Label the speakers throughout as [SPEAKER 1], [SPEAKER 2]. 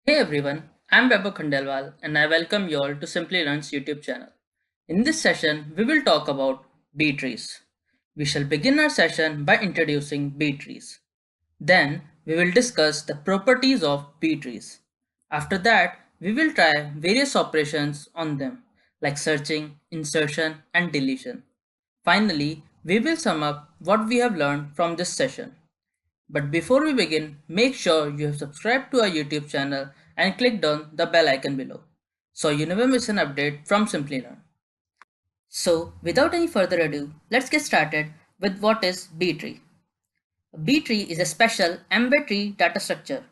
[SPEAKER 1] Hey everyone, I'm Vaibhav Khandelwal and I welcome you all to Simplilearn's YouTube channel. In this session, we will talk about B trees. We shall begin our session by introducing B trees. Then, we will discuss the properties of B trees. After that, we will try various operations on them, like searching, insertion, and deletion. Finally, we will sum up what we have learned from this session. But before we begin, make sure you have subscribed to our YouTube channel and clicked on the bell icon below so you never miss an update from Simplilearn. So, without any further ado, let's get started with what is B tree. A B tree is a special M by tree data structure.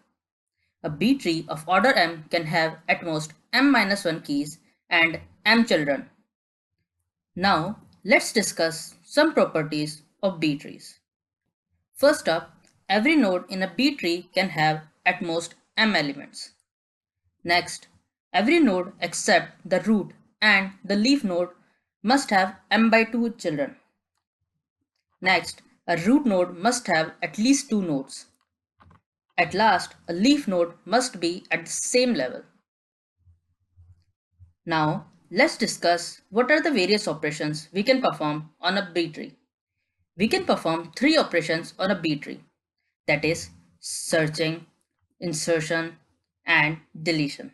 [SPEAKER 1] A B tree of order M can have at most M-1 keys and M children. Now, let's discuss some properties of B trees. First up, every node in a B tree can have at most m elements. Next, every node except the root and the leaf node must have m/2 children. Next, a root node must have at least 2 nodes. At last, a leaf node must be at the same level. Now, let's discuss what are the various operations we can perform on a B tree. We can perform 3 operations on a B tree, that is, searching, insertion, and deletion.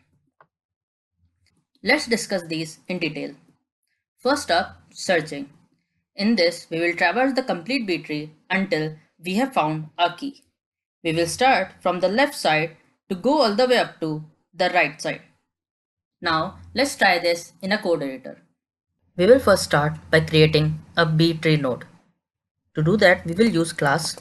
[SPEAKER 1] Let's discuss these in detail. First up, searching. In this, we will traverse the complete B tree until we have found a key. We will start from the left side to go all the way up to the right side. Now, let's try this in a code editor. We will first start by creating a B tree node. To do that, we will use class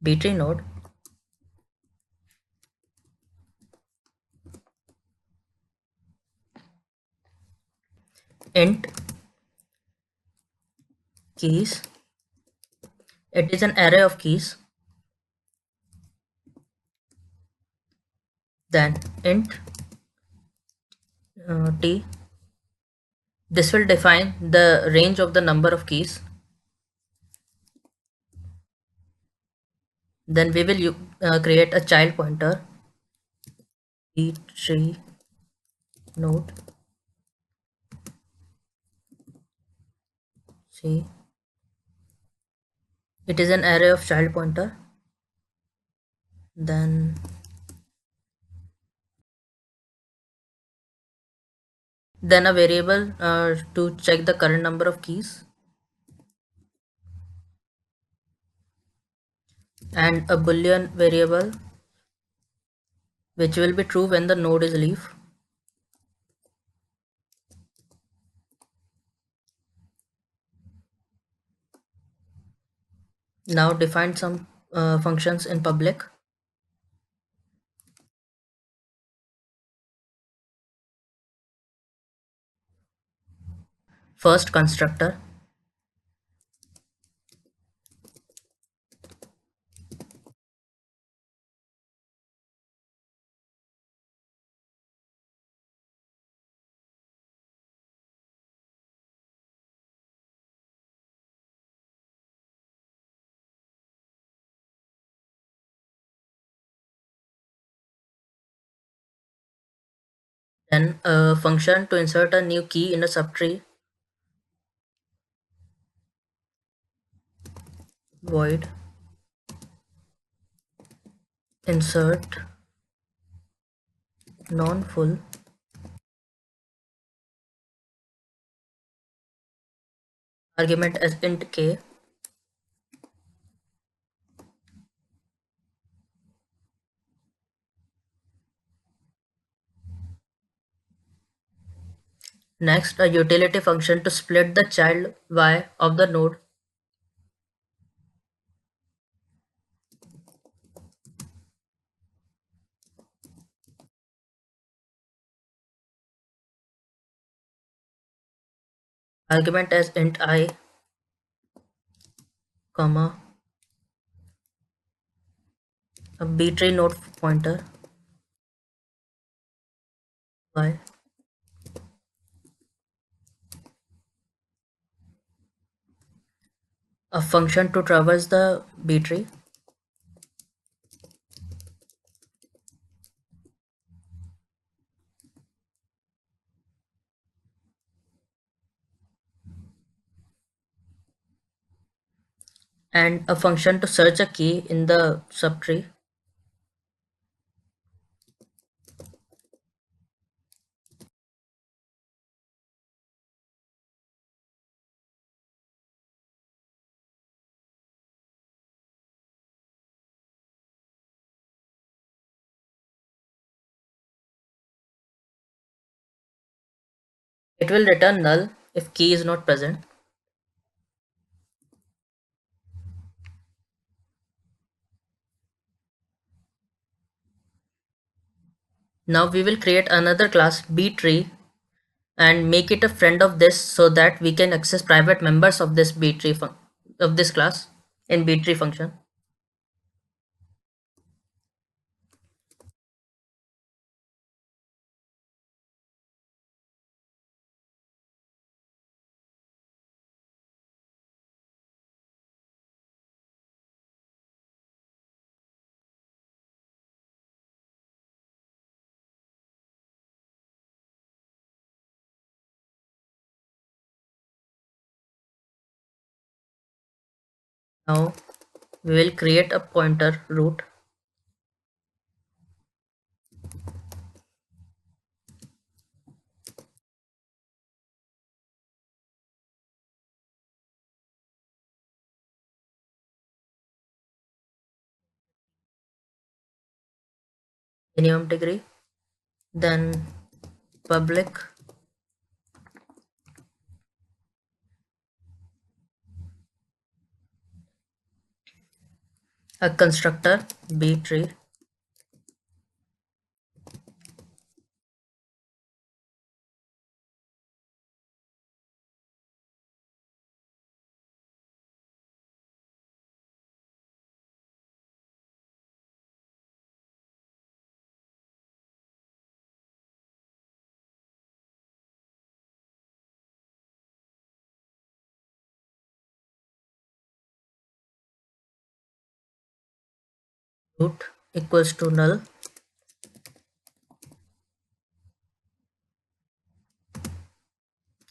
[SPEAKER 1] B tree node int keys. It is an array of keys. Then int t. This will define the range of the number of keys. Then we will create a child pointer b tree node see. It is an array of child pointer. Then a variable to check the current number of keys, and a boolean variable which will be true when the node is leaf. Now define some functions in public. First, constructor. Then a function to insert a new key in a subtree. Void insert non-full. Argument as int k. Next, a utility function to split the child y of the node. Argument as int I, comma, a b tree node pointer. by a function to traverse the B tree and a function to search a key in the subtree. It will return null if key is not present. Now we will create another class btree and make it a friend of this so that we can access private members of this of this class in btree function. Now we will create a pointer root minimum degree, then public a constructor btree, root equals to null,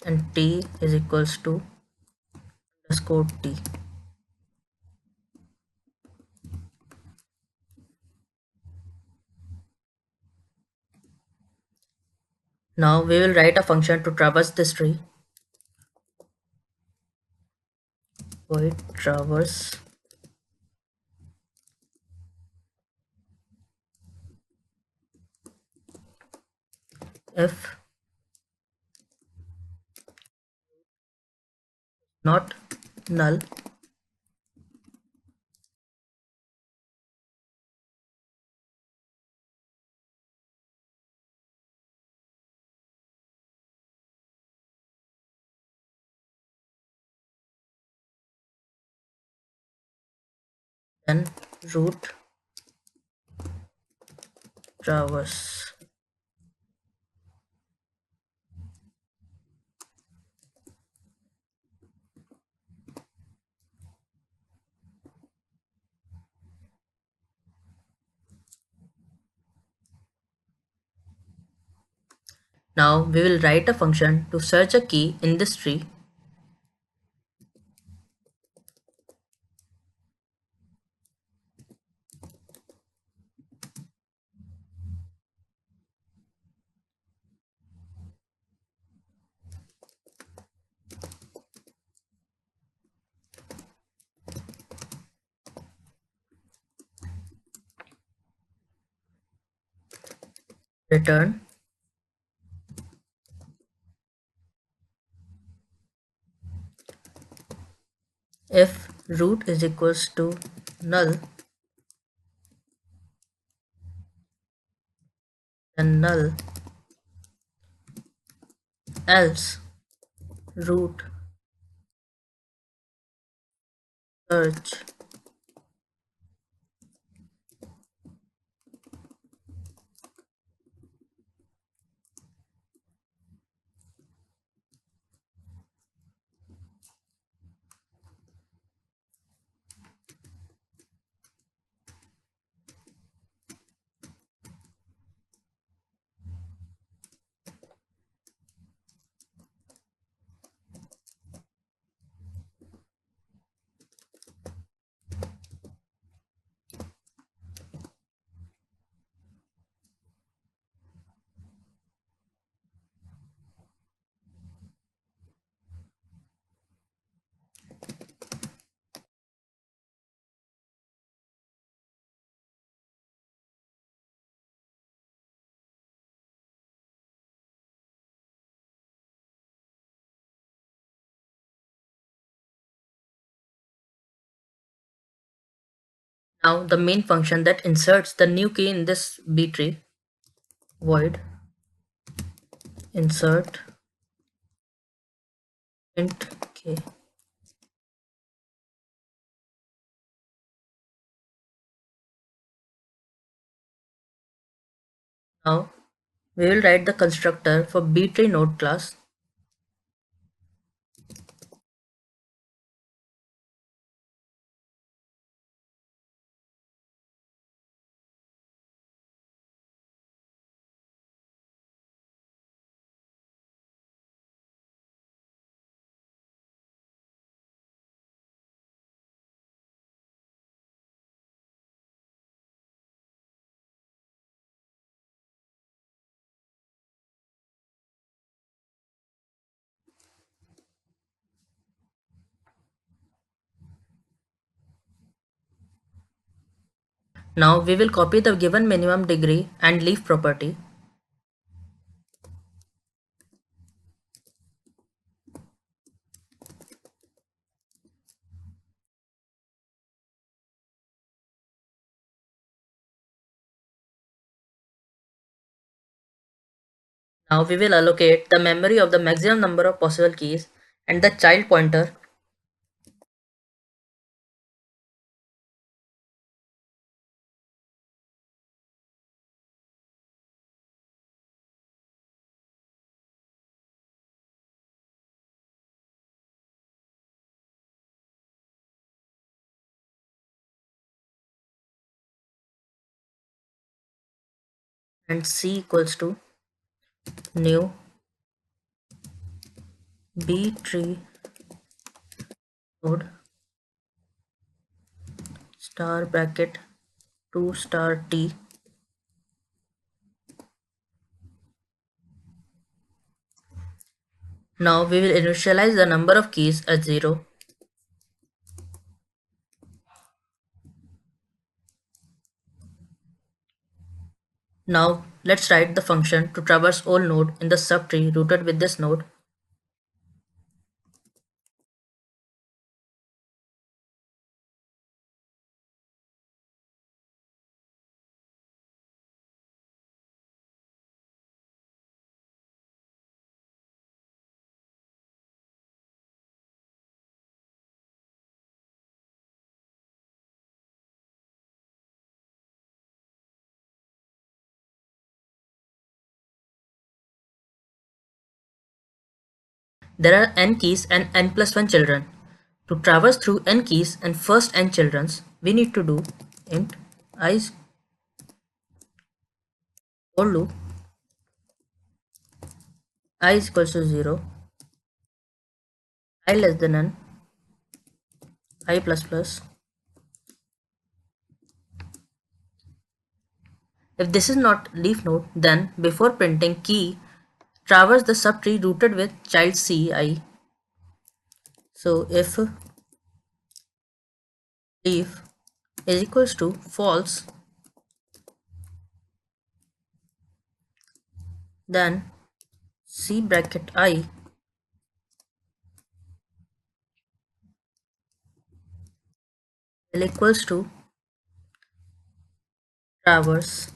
[SPEAKER 1] and t is equals to underscore t. Now we will write a function to traverse this tree. Void traverse if not null, then root traverse. Now we will write a function to search a key in this tree. Return if root is equals to null, then null, else root search Now the main function that inserts the new key in this B tree, void insert int k. Now we will write the constructor for B tree node class. Now we will copy the given minimum degree and leaf property. Now we will allocate the memory of the maximum number of possible keys and the child pointer. And C equals to new B tree node star bracket 2 star T. Now we will initialize the number of keys as 0. Now let's write the function to traverse all node in the subtree rooted with this node. There are n keys and n plus 1 children. To traverse through n keys and first n children's, we need to do int I is equal to I is equals to 0, I less than n, I plus plus. If this is not leaf node, then before printing key, traverse the subtree rooted with child ci. So if leaf is equals to false, then c bracket I will equals to traverse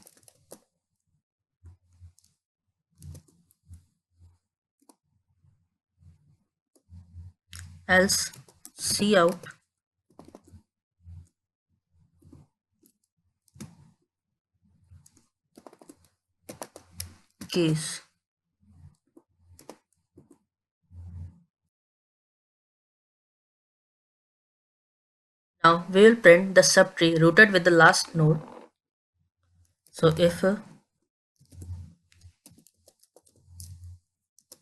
[SPEAKER 1] else c out case. Now we will print the subtree rooted with the last node. So if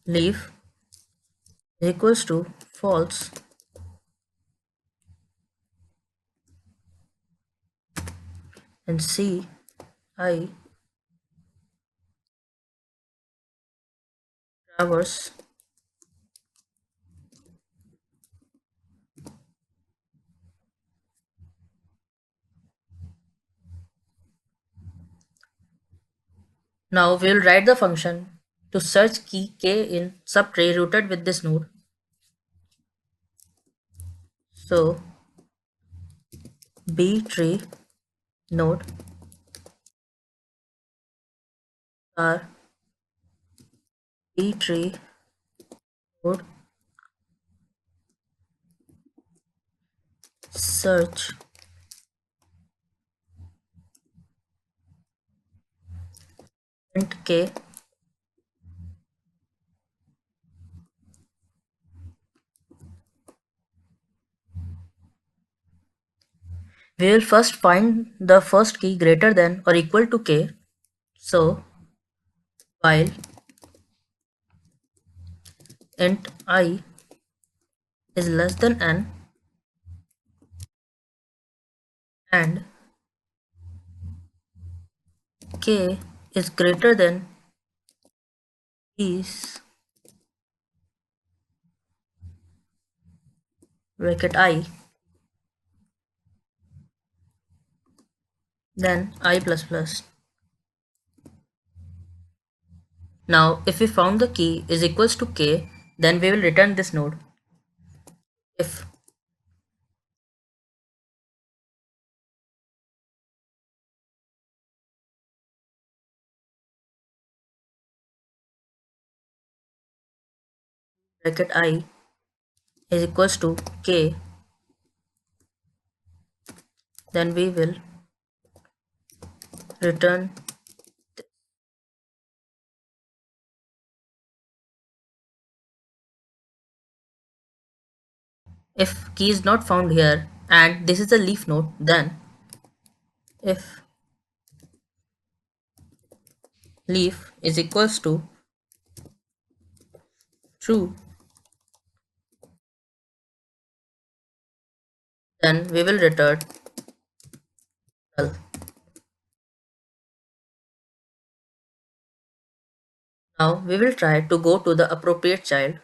[SPEAKER 1] leaf equals to false, and c I traverse now we will write the function to search key k in subtree rooted with this node. So B tree node are B tree node search int k. We will first find the first key greater than or equal to k. So while int I is less than n and k is greater than is bracket I, then I plus plus. Now if we found the key is equals to k, then we will return this node. If bracket I is equals to k, then we will return. If key is not found here and this is a leaf node, then if leaf is equals to true, then we will return null. Now we will try to go to the appropriate child.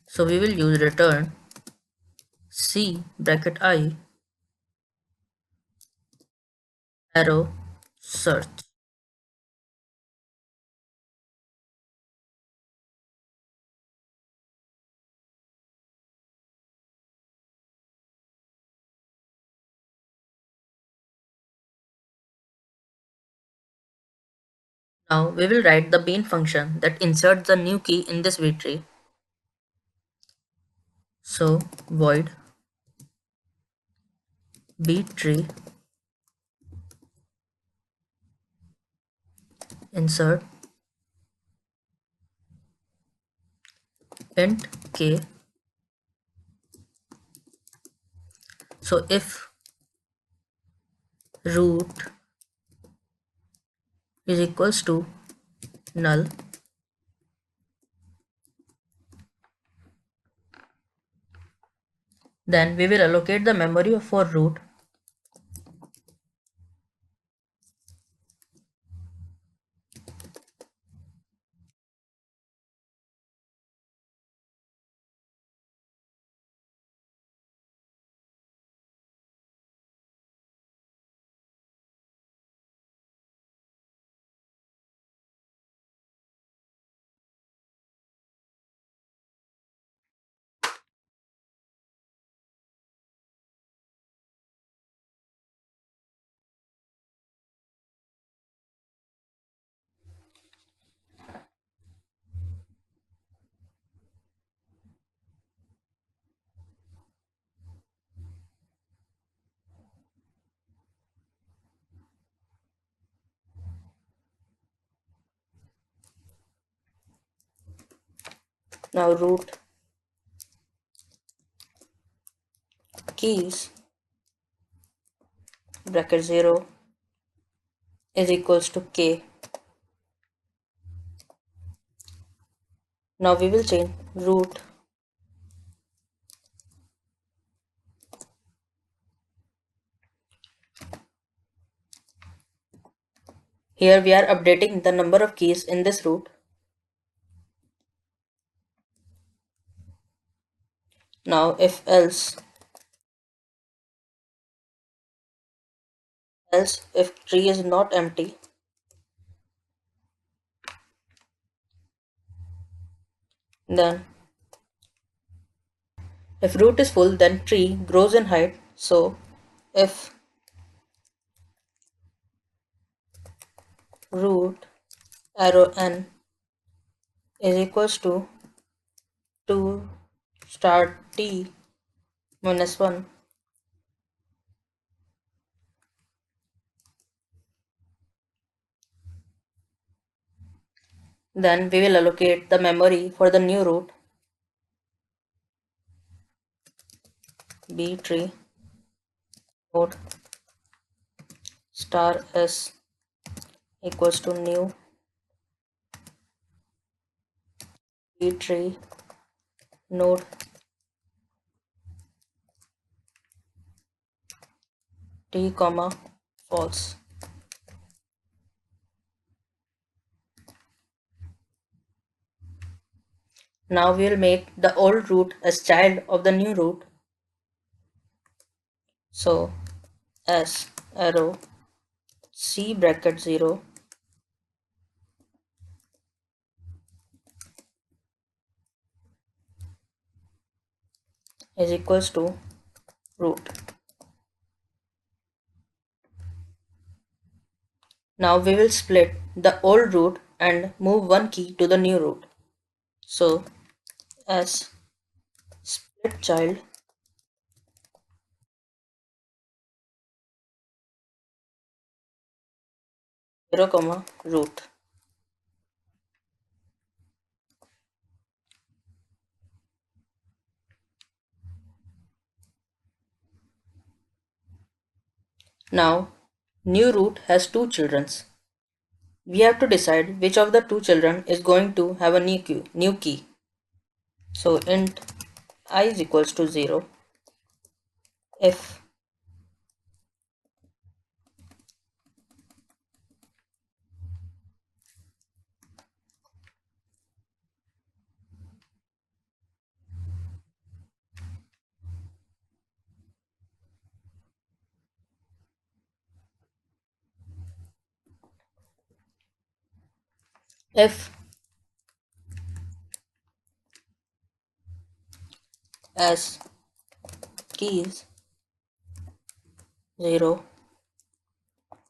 [SPEAKER 1] So we will use return C bracket I arrow search. Now we will write the main function that inserts the new key in this B tree. So void B tree insert int k. So if root is equals to null, then we will allocate the memory for root. Now root keys bracket 0 is equals to k. Now we will change root here. We are updating the number of keys in this root. Now if else if tree is not empty, then if root is full, then tree grows in height. So if root arrow n is equals to 2 star t minus 1, then we will allocate the memory for the new root b tree node star s equals to new b tree node t comma false. Now we will make the old root as child of the new root. So s arrow c bracket 0 is equals to root. Now we will split the old root and move one key to the new root. So s split child 0 comma root. Now new root has two children. We have to decide which of the two children is going to have a new key. So int I is equals to 0 if if as keys 0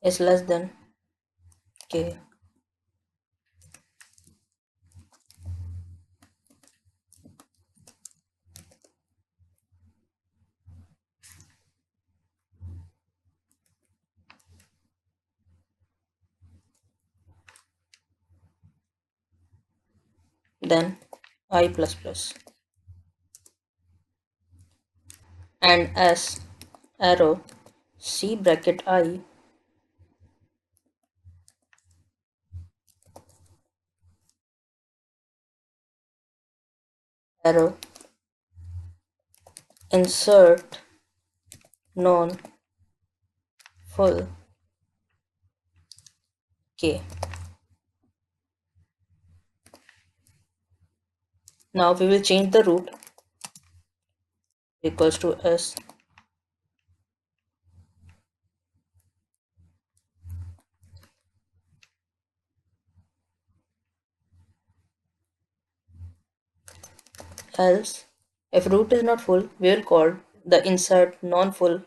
[SPEAKER 1] is less than k. Then I plus plus and as arrow c bracket I arrow insert non full k. Now we will change the root equals to s else if root is not full we will call the insert non full.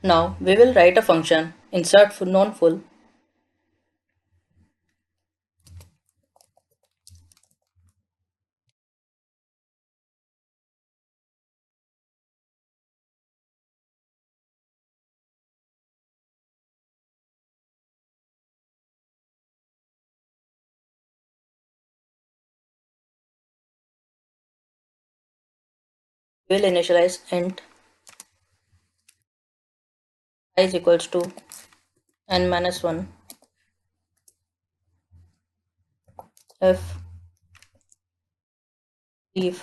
[SPEAKER 1] Now we will write a function insert for non full will initialize int I is equals to n minus 1 if if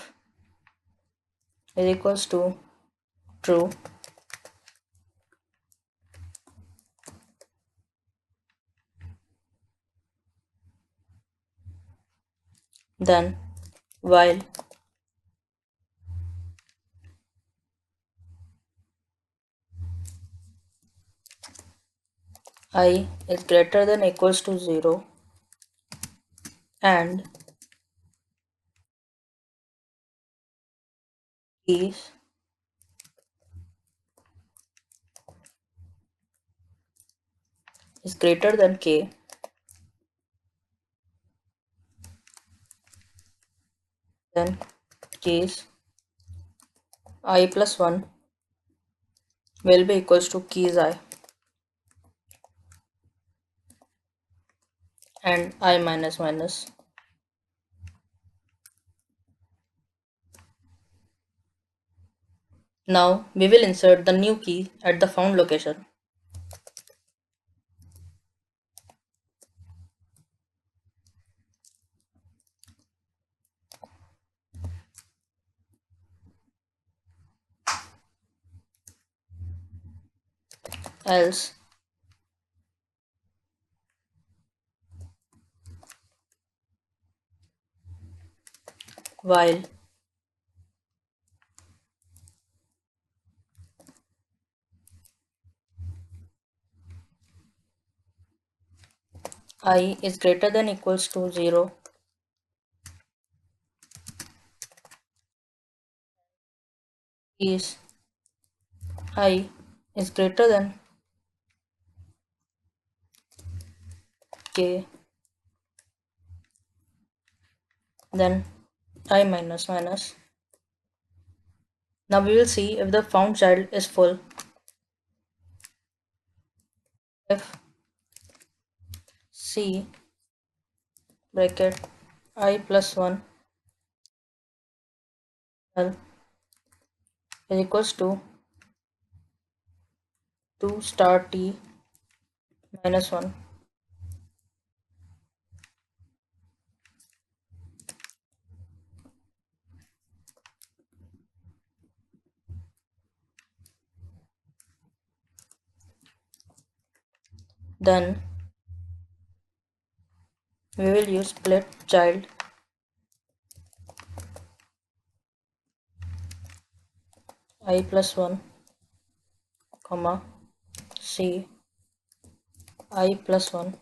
[SPEAKER 1] is equals to true, then while I is greater than equals to 0 and is greater than k, then keys I plus 1 will be equals to keys I and I minus minus. Now we will insert the new key at the found location. Else while I is greater than equals to 0 is I is greater than k, then I minus minus. Now we will see if the found child is full. If C bracket I plus 1 L is equals to 2 star T minus 1, then we will use split child I plus 1 comma C I plus 1.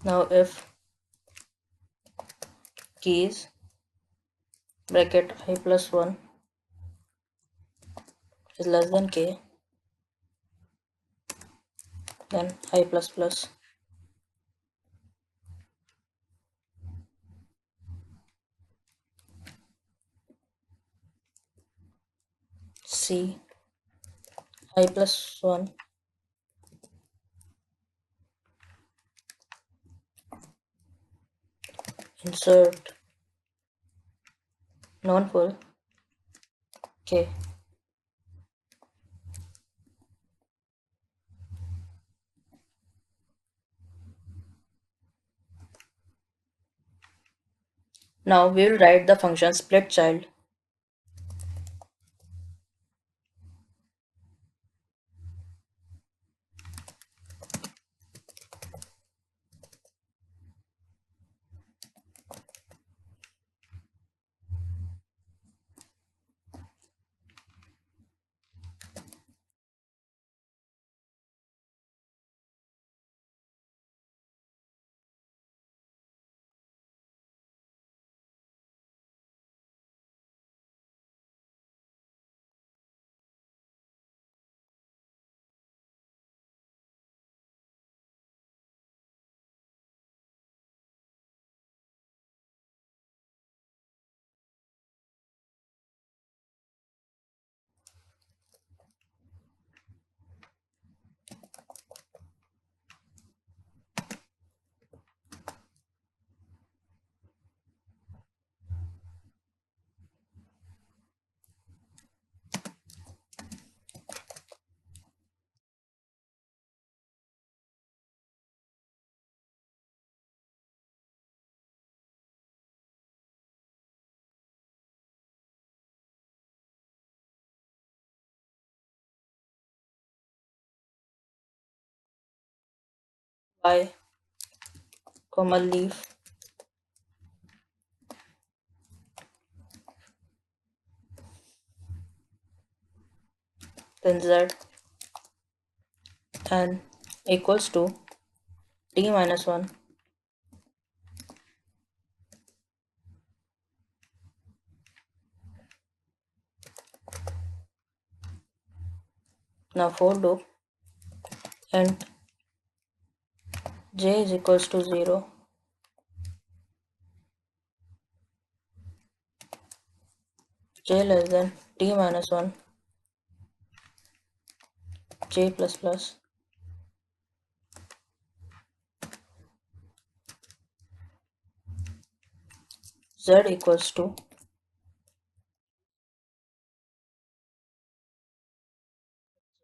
[SPEAKER 1] Now if keys bracket I plus 1 is less than k, then I plus plus C I plus 1 insert non-full k. Now we will write the function split child. y comma leaf, then z and equals to t minus 1. Now for loop and j is equals to 0, j less than t minus 1, j plus plus, z equals to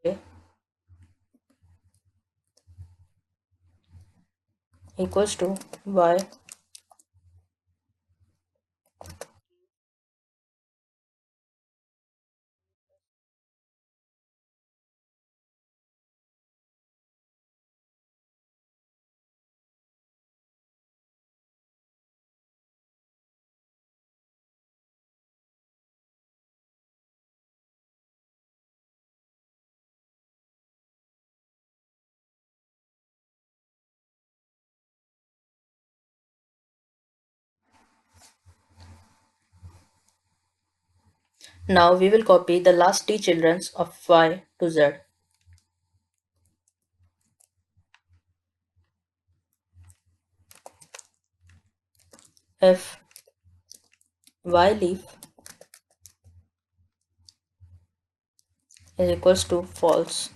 [SPEAKER 1] j equals to y. Now we will copy the last t children of y to z. If y leaf is equals to false,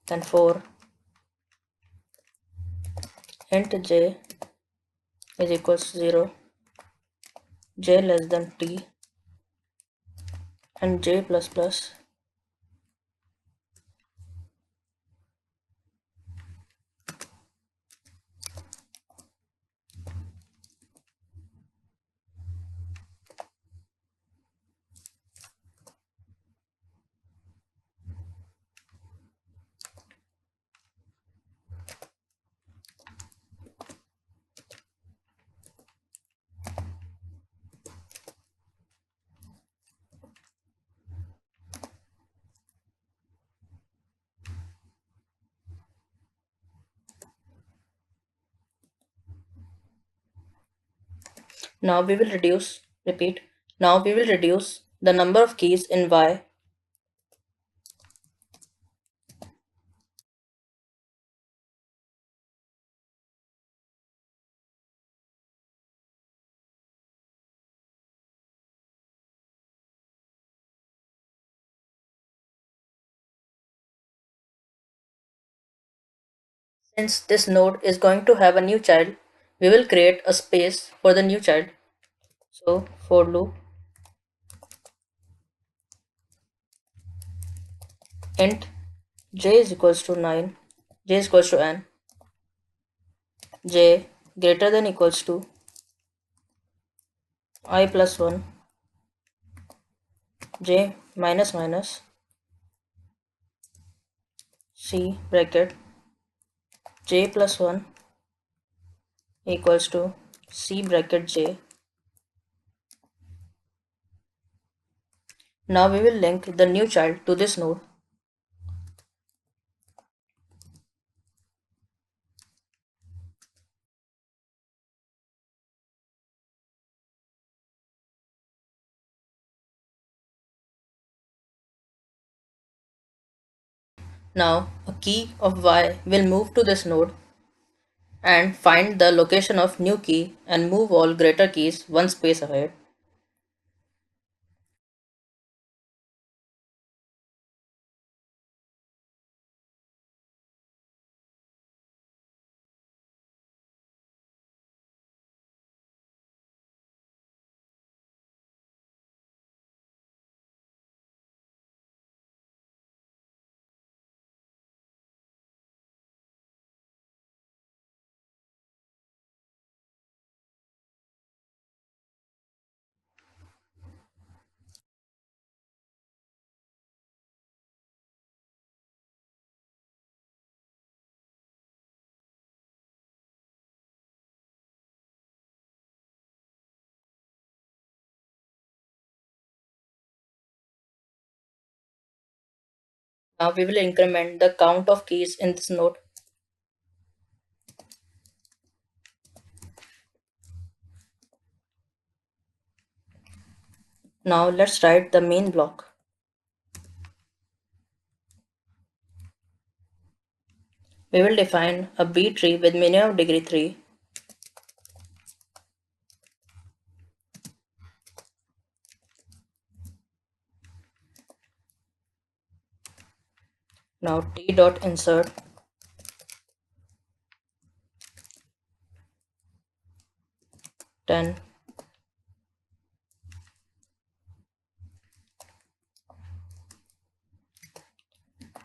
[SPEAKER 1] then for int j is equals to 0, j less than t and j plus plus, now we will repeat, now we will reduce the number of keys in y. Since this node is going to have a new child, we will create a space for the new child. So for loop int j is equals to 9, j is equals to n, j greater than equals to I plus 1, j minus minus, c bracket j plus 1 equals to c bracket j. Now we will link the new child to this node. Now a key of y will move to this node and find the location of new key and move all greater keys one space ahead. Now we will increment the count of keys in this node. Now let's write the main block. We will define a B tree with minimum degree 3. Now t dot insert 10,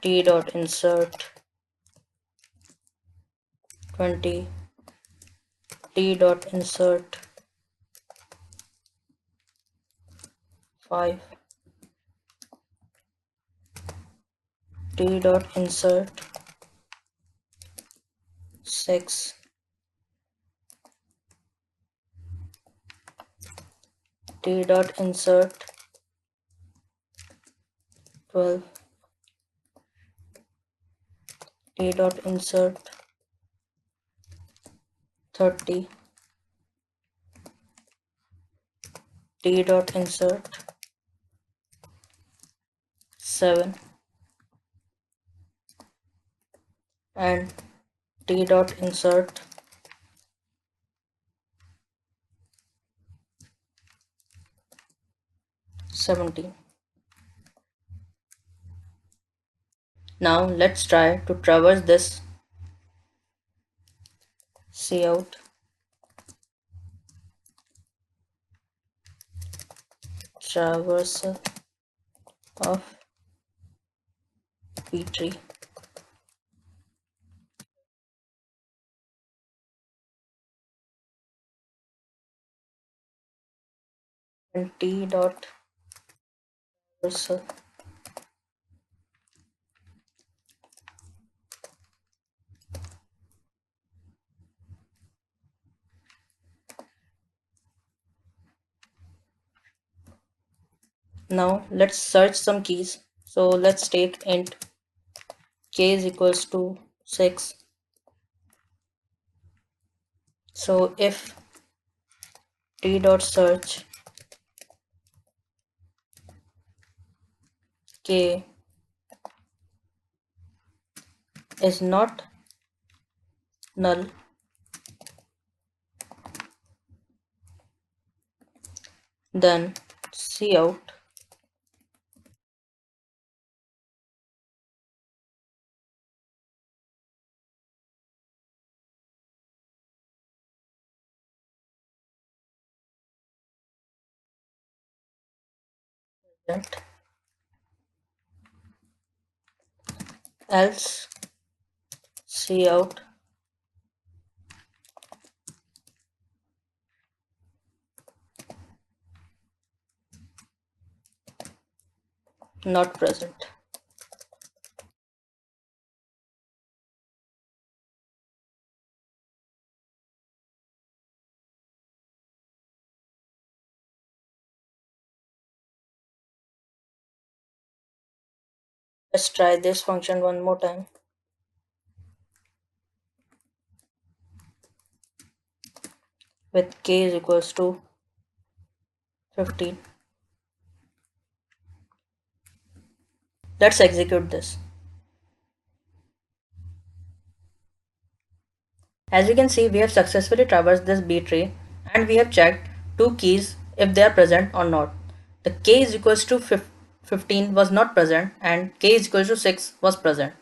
[SPEAKER 1] t dot insert 20, t dot insert 5, t dot insert 6, t dot insert 12, t dot insert 30, t dot insert 7, and t dot insert 17. Now let's try to traverse this cout traversal of B tree. And t dot traversal. Now let's search some keys. So let's take int k is equals to 6. So if t dot search k is not null, then cout present, else cout not present. Let's try this function one more time. With k is equals to 15. Let's execute this. As you can see, we have successfully traversed this B tree and we have checked two keys if they are present or not. The k is equals to 15 was not present and k is equals to 6 was present.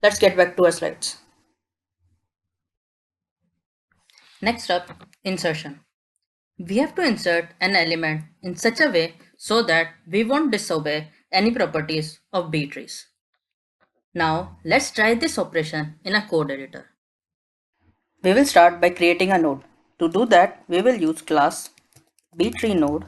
[SPEAKER 1] Let's get back to our slides. Next up, insertion. We have to insert an element in such a way so that we won't disobey any properties of B trees. Now let's try this operation in a code editor. We will start by creating a node. To do that, we will use class bTreeNode.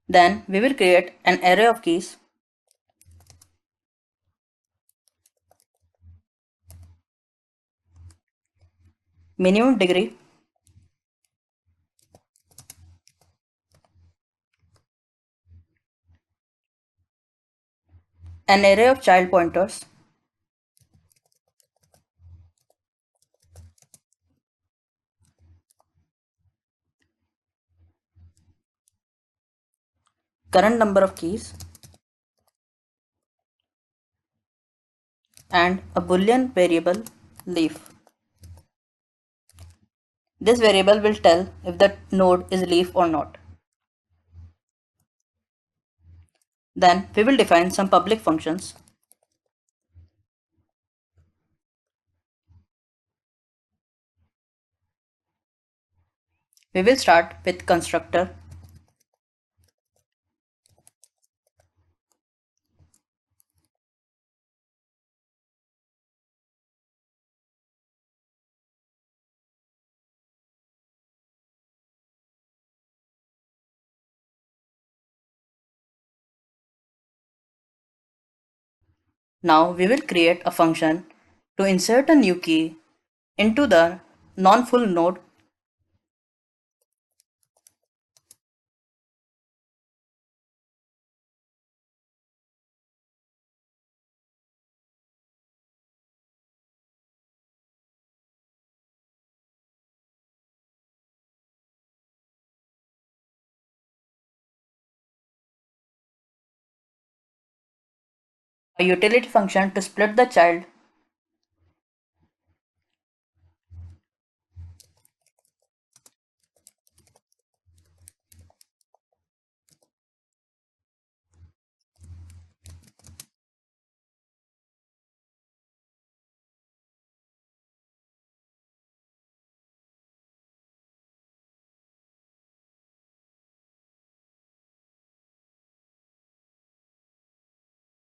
[SPEAKER 1] Then we will create an array of keys. Minimum degree, An array of child pointers, current number of keys, and a boolean variable leaf. This variable will tell if the node is leaf or not. Then we will define some public functions. We will start with constructor. Now we will create a function to insert a new key into the non-full node. A utility function to split the child,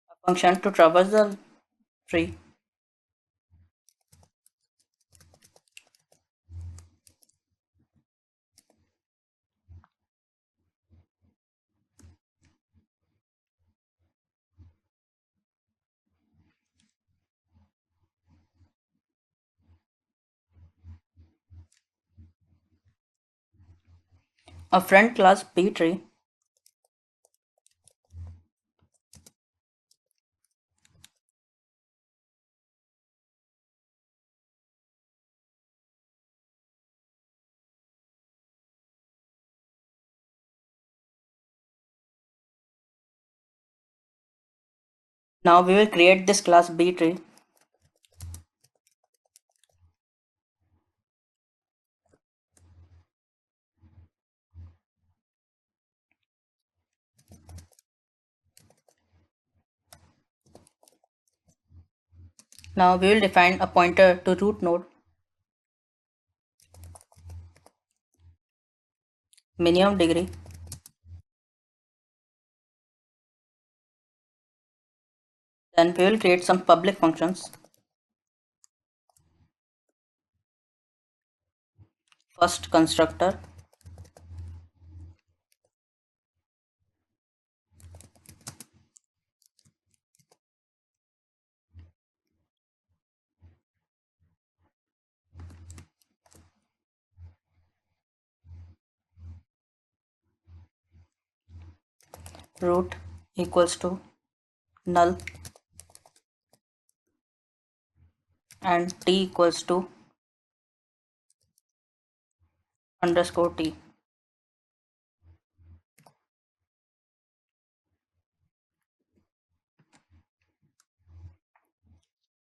[SPEAKER 1] a function to traverse the tree, a friend class B tree. Now we will create this class B tree. Now we will define a pointer to root node, minimum degree, then we will create some public functions. First constructor, root equals to null and t equals to underscore t.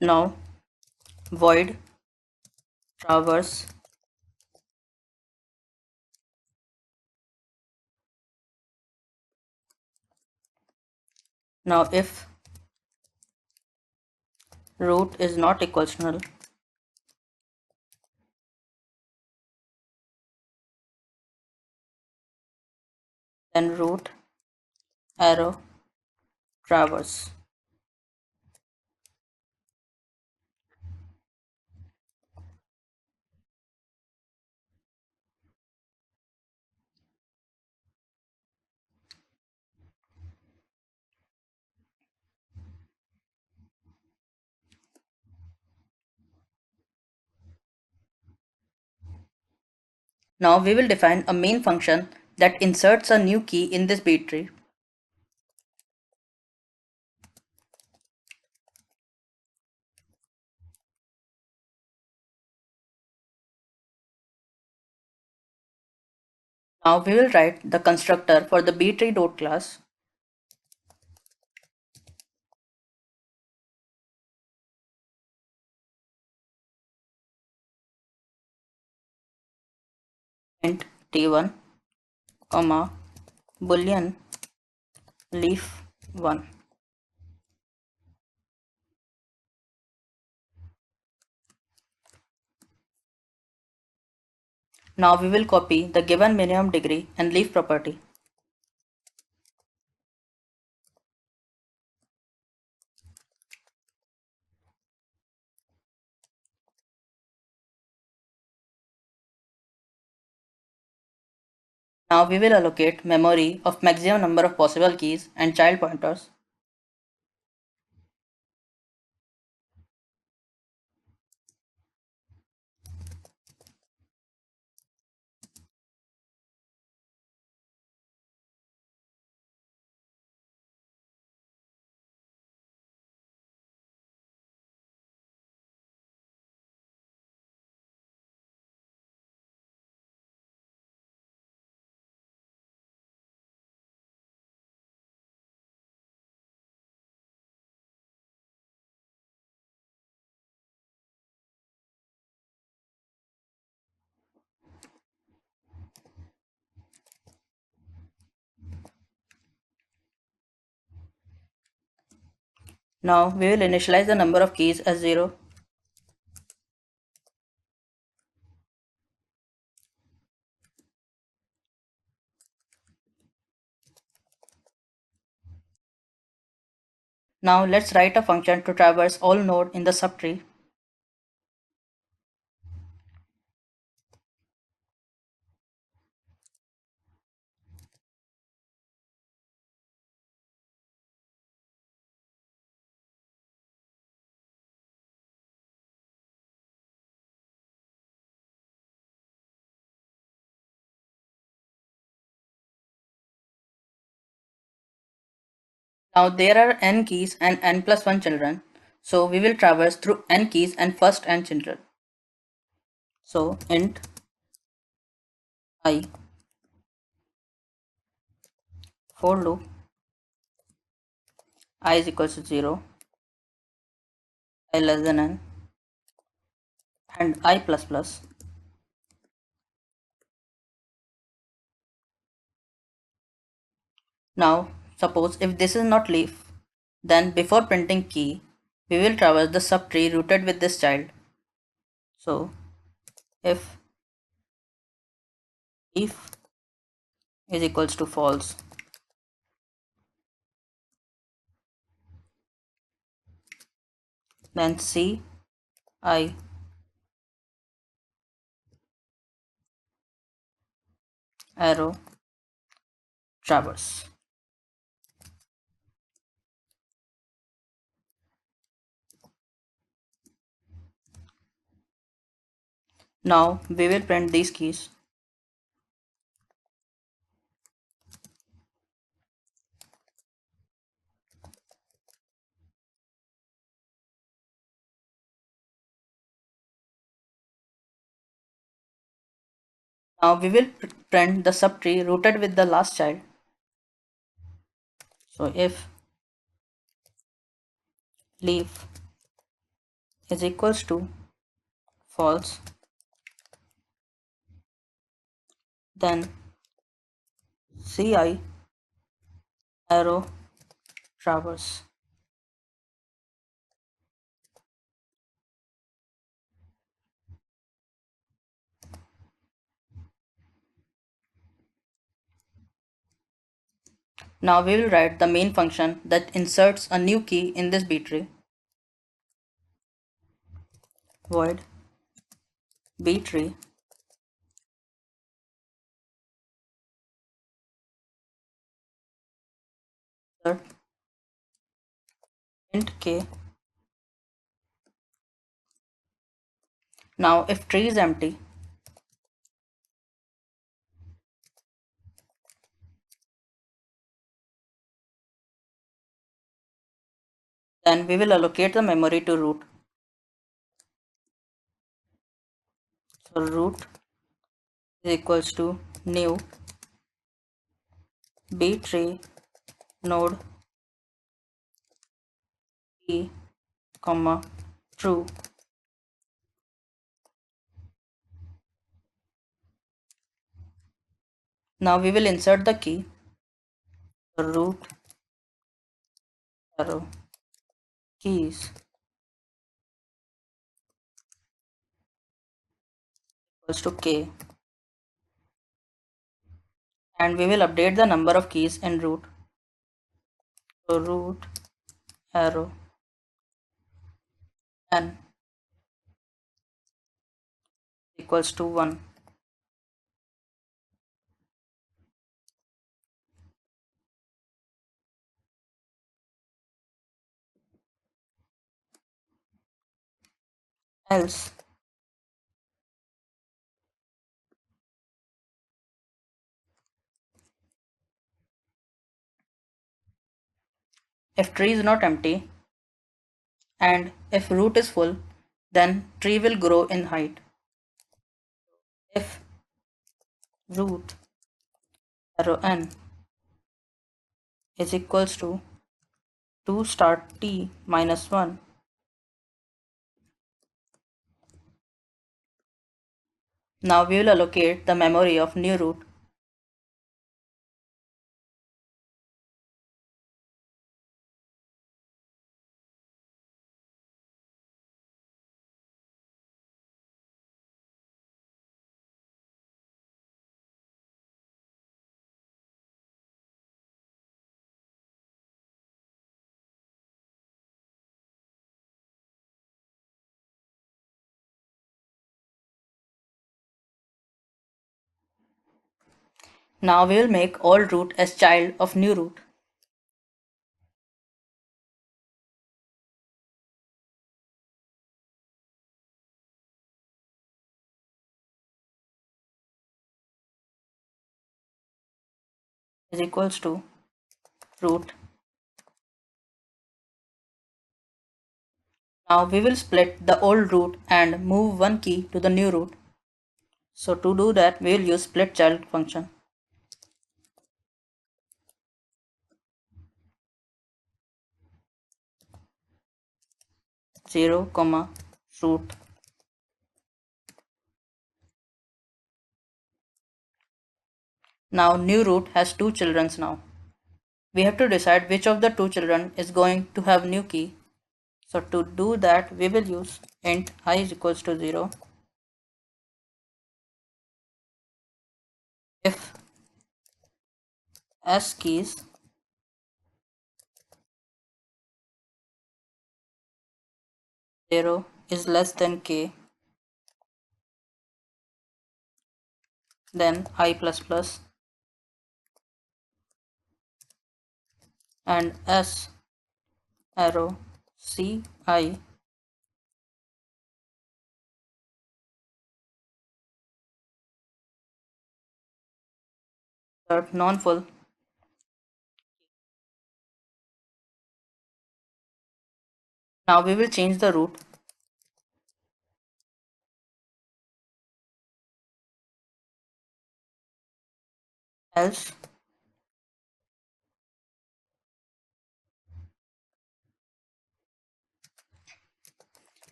[SPEAKER 1] Now void traverse now if root is not equals to null, then root arrow traverse. Now we will define a main function that inserts a new key in this B tree. Now we will write the constructor for the btree class. Int t1, comma, boolean leaf 1. Now we will copy the given minimum degree and leaf property. Now we will allocate memory of maximum number of possible keys and child pointers. Now we will initialize the number of keys as 0. Now let's write a function to traverse all nodes in the subtree. Now there are n keys and n plus 1 children, so we will traverse through n keys and first n children. So int I for loop I is equals to 0, I less than n, and I plus plus. Now suppose if this is not leaf, then before printing key, we will traverse the subtree rooted with this child. So if leaf is equals to false, then C I arrow traverse. Now we will print these keys. Now we will print the subtree rooted with the last child. So if leaf is equals to false, then Ci arrow traverse. Now we will write the main function that inserts a new key in this B tree. Void B tree int k. Now if tree is empty, then we will allocate the memory to root. So root is equals to new B tree node key, comma, true. Now we will insert the key, root arrow keys equals to k, and we will update the number of keys in root. So root arrow n equals to 1. Else if tree is not empty and if root is full, then tree will grow in height. If root arrow n is equals to 2 star t minus 1, now we will allocate the memory of new root. Now we will make old root as child of new root. Is equals to root. Now we will split the old root and move one key to the new root. So to do that, we will use split child function. 0, root. Now new root has two children now. We have to decide which of the two children is going to have new key. So to do that, we will use int I is equals to 0. If s keys 0 is less than k, then I plus plus and s arrow ci dot non-full. Now we will change the root. Else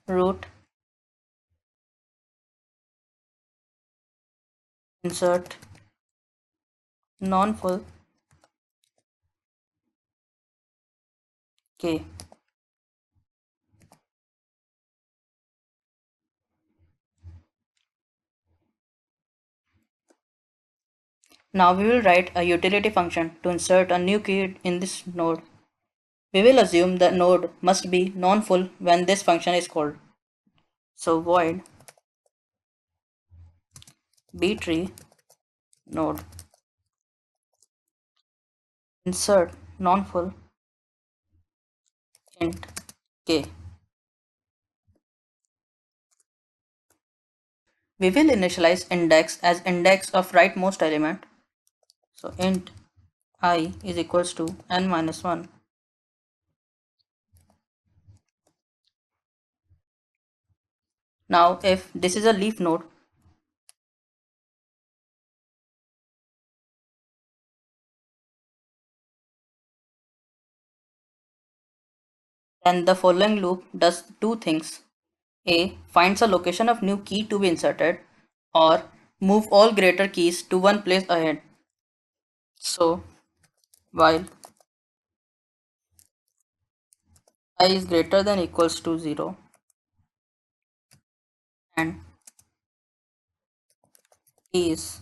[SPEAKER 1] root insert non-full k. Now we will write a utility function to insert a new key in this node. We will assume the node must be non-full when this function is called. So void btree node insert non-full int k. We will initialize index as index of rightmost element. So int I is equals to n minus 1. Now if this is a leaf node, Then the following loop does two things. A. Finds a location of new key to be inserted, or move all greater keys to one place ahead. So while I is greater than equals to 0 and is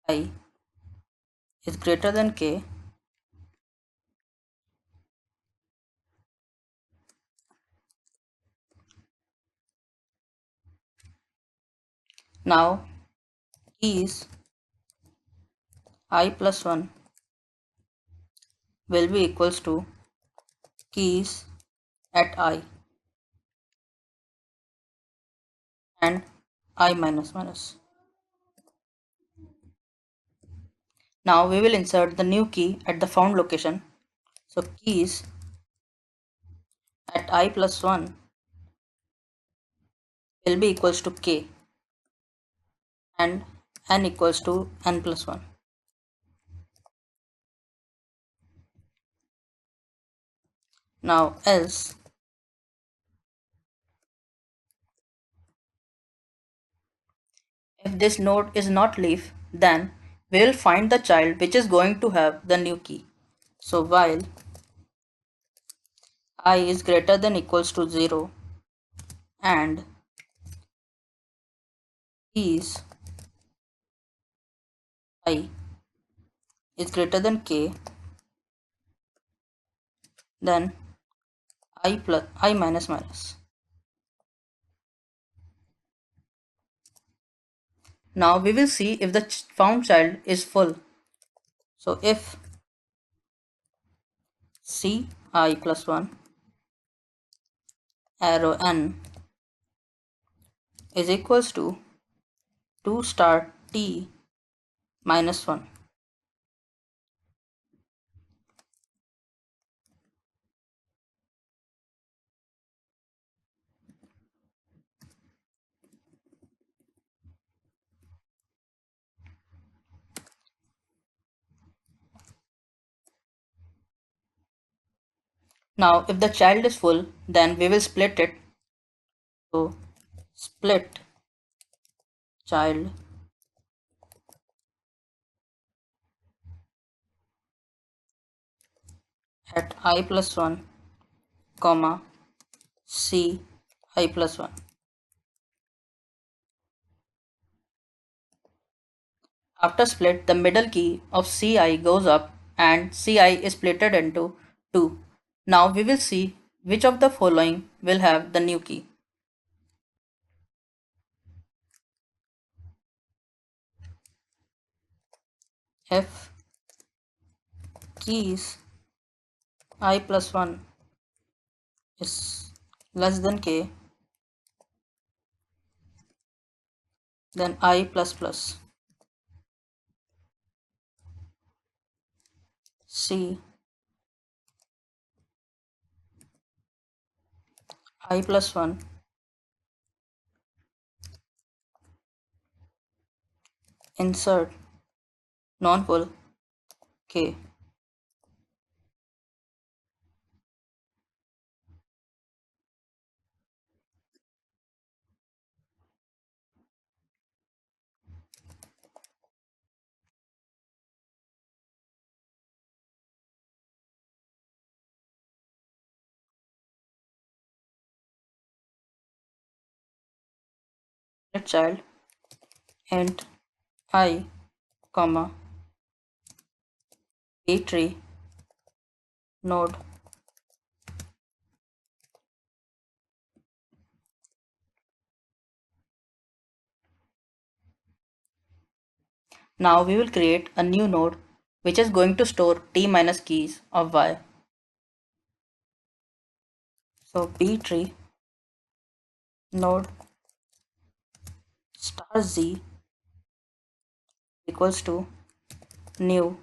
[SPEAKER 1] I is greater than k, now keys I plus 1 will be equals to keys at I and I minus minus. Now we will insert the new key at the found location. So keys at I plus 1 will be equals to k and n equals to n plus 1. Now else if this node is not leaf, then we will find the child which is going to have the new key. So while I is greater than equals to 0 and keys I is greater than k, then I minus minus. Now we will see if the found child is full. So if C I plus 1 arrow n is equals to 2 star t minus 1. Now if the child is full, then we will split it. So split child at I plus 1 comma C I plus 1. After split, the middle key of Ci goes up and Ci is splitted into 2. Now we will see which of the following will have the new key. If keys I plus 1 is less than k, then I plus plus C I plus 1 insert non-full k. Let child int I comma b tree node. Now we will create a new node which is going to store t minus keys of y. So b tree node star z equals to new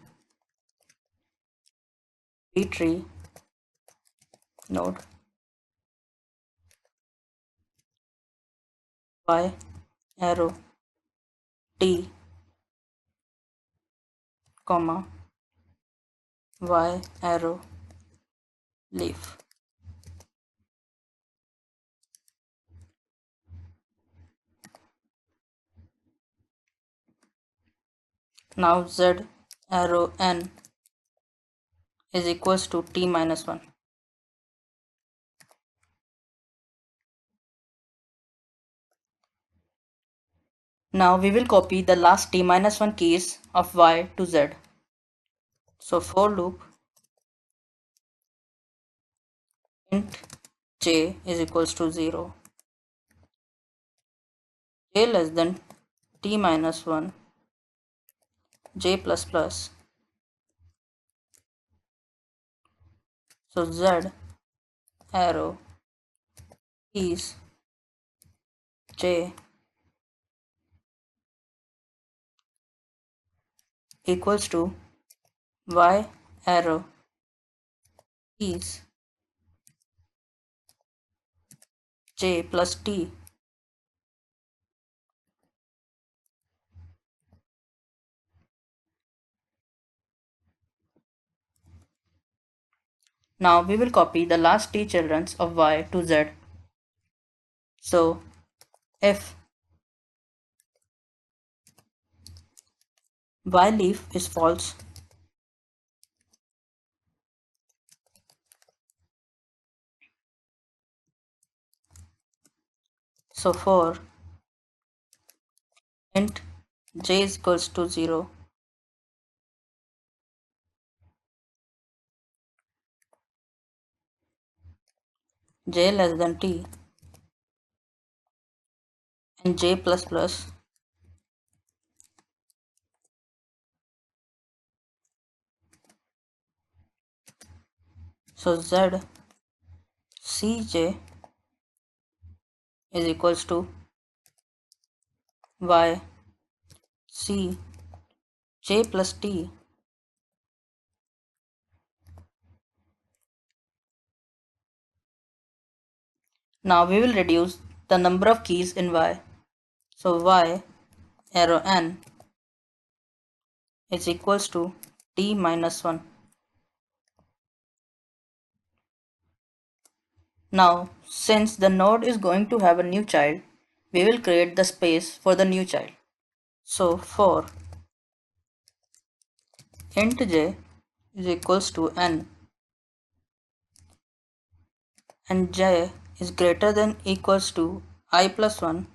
[SPEAKER 1] b tree node y arrow t comma y arrow leaf. Now z arrow n is equals to t minus 1. Now we will copy the last t minus 1 keys of y to z. So for loop int j is equals to 0, j less than t minus 1, j plus plus. So z arrow is j equals to y arrow is j plus t. Now we will copy the last t children of y to z. So if y leaf is false, so for int j is equals to 0, j less than t, and j plus plus. So z cj is equals to y c j plus t. Now we will reduce the number of keys in y. So y arrow n is equals to t minus 1. Now, since the node is going to have a new child, we will create the space for the new child. So for int j is equals to n and j is greater than equals to I plus 1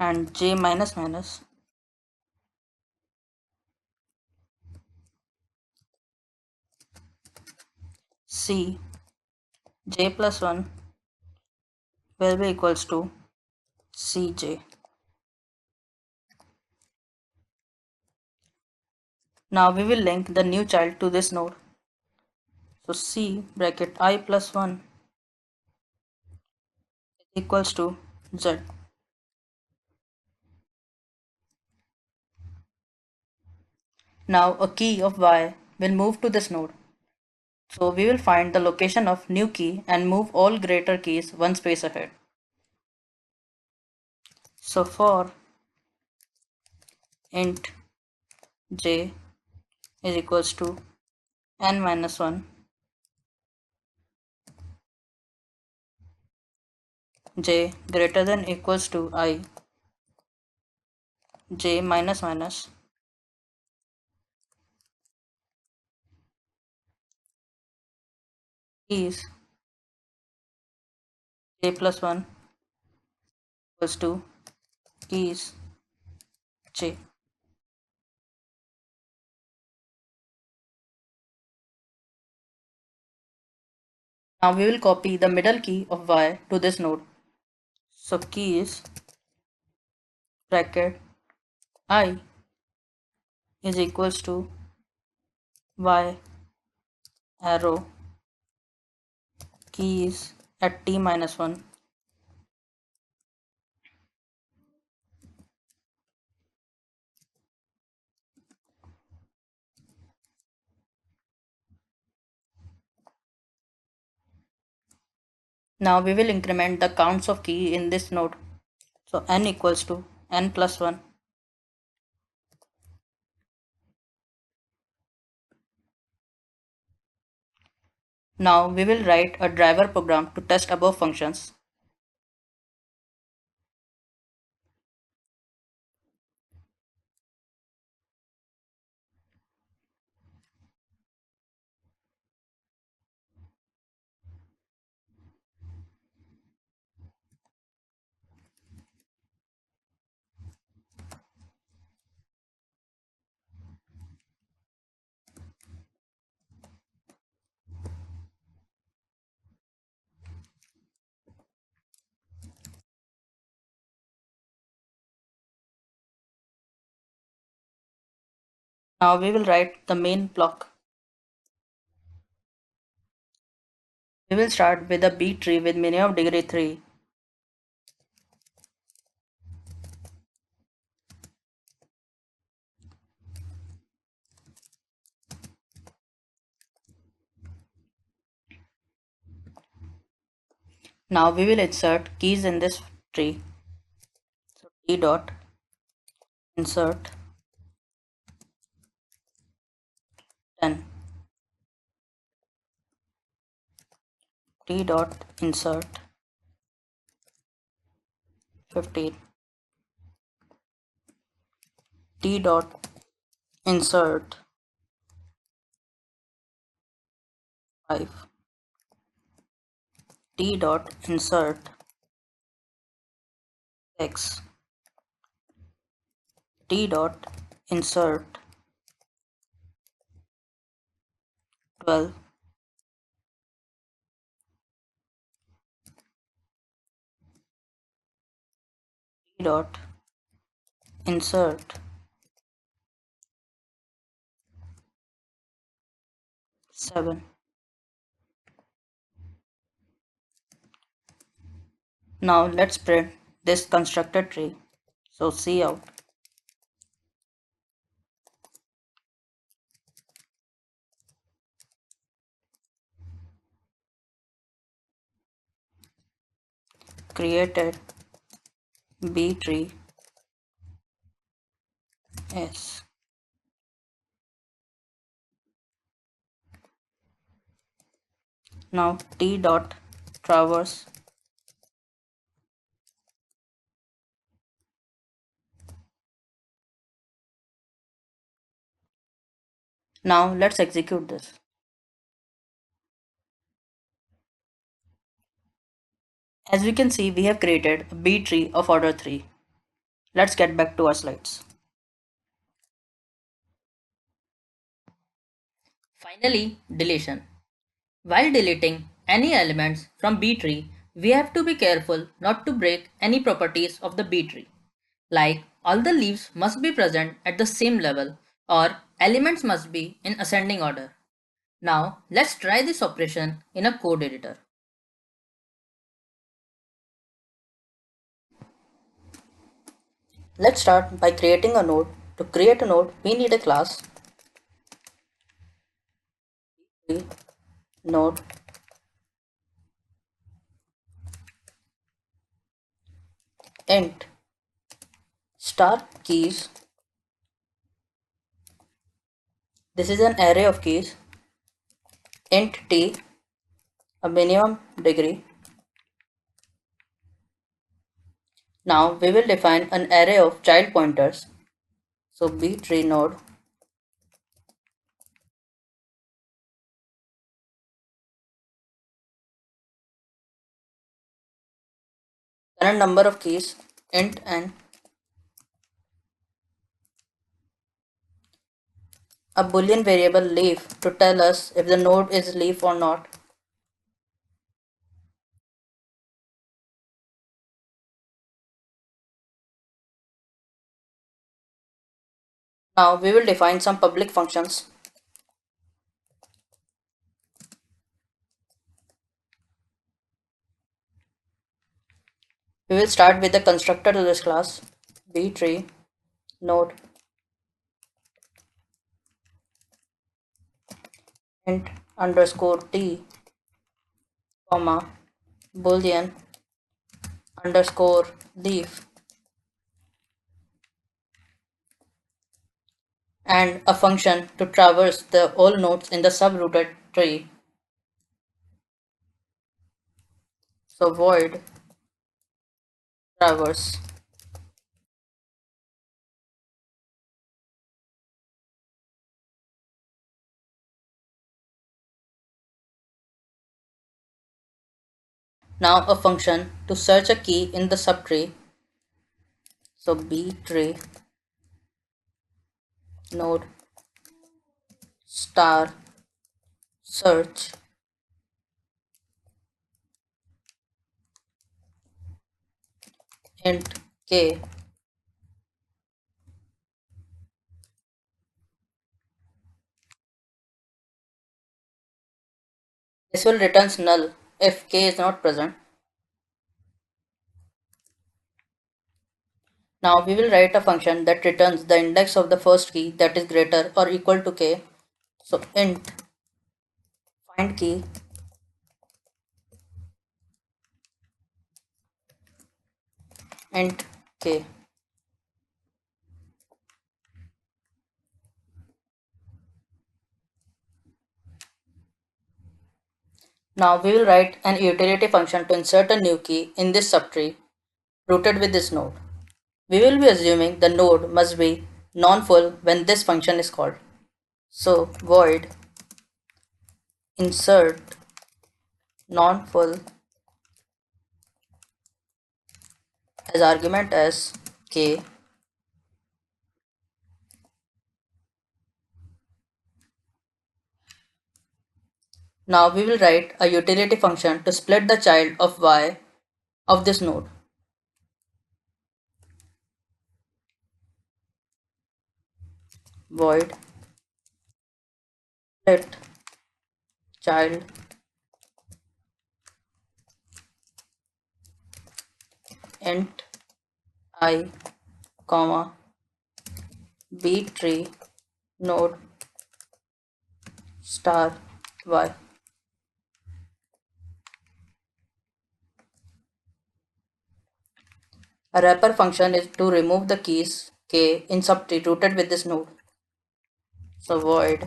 [SPEAKER 1] and j minus minus, c j plus 1 will be equals to cj. Now we will link the new child to this node. So c bracket I plus 1 is equals to z. Now a key of y will move to this node. So we will find the location of new key and move all greater keys one space ahead. So for int j is equals to n minus 1, j greater than equals to I, j minus minus, is j plus 1 equals to is j. Now we will copy the middle key of y to this node. So key is bracket I is equals to y arrow keys at t minus 1. Now we will increment the counts of key in this node. So n equals to n plus 1. Now we will write a driver program to test above functions. Now we will write the main block. We will start with a B tree with minimum degree 3. Now we will insert keys in this tree. So T dot insert 10. T dot insert 15. T dot insert 5. T dot insert X. T dot insert 12. T dot insert 7. Now let's print this constructed tree. So C out. Created B tree S. Now T dot traverse. Now let's execute this. As we can see, we have created a B tree of order 3. Let's get back to our slides. Finally, deletion. While deleting any elements from B tree, we have to be careful not to break any properties of the B tree. Like all the leaves must be present at the same level or elements must be in ascending order. Now let's try this operation in a code editor. Let's start by creating a node. To create a node, we need a class node int star keys. This is an array of keys. Int t, a minimum degree. Now we will define an array of child pointers. So B tree node current number of keys int n, a boolean variable leaf to tell us if the node is leaf or not. Now we will define some public functions. We will start with the constructor to this class B tree node int underscore t comma boolean underscore leaf and a function to traverse the all nodes in the subrooted tree. So void traverse. Now a function to search a key in the subtree. So B tree node star search int k This will returns null if k is not present. Now we will write a function that returns the index of the first key that is greater or equal to k. So int find key int k. Now we will write an utility function to insert a new key in this subtree rooted with this node. We will be assuming the node must be non-full when this function is called. So void insert non-full as argument as k. Now we will write a utility function to split the child of y of this node. Void split child int I comma b tree node star y. A wrapper function is to remove the keys k in subtree rooted with this node. So void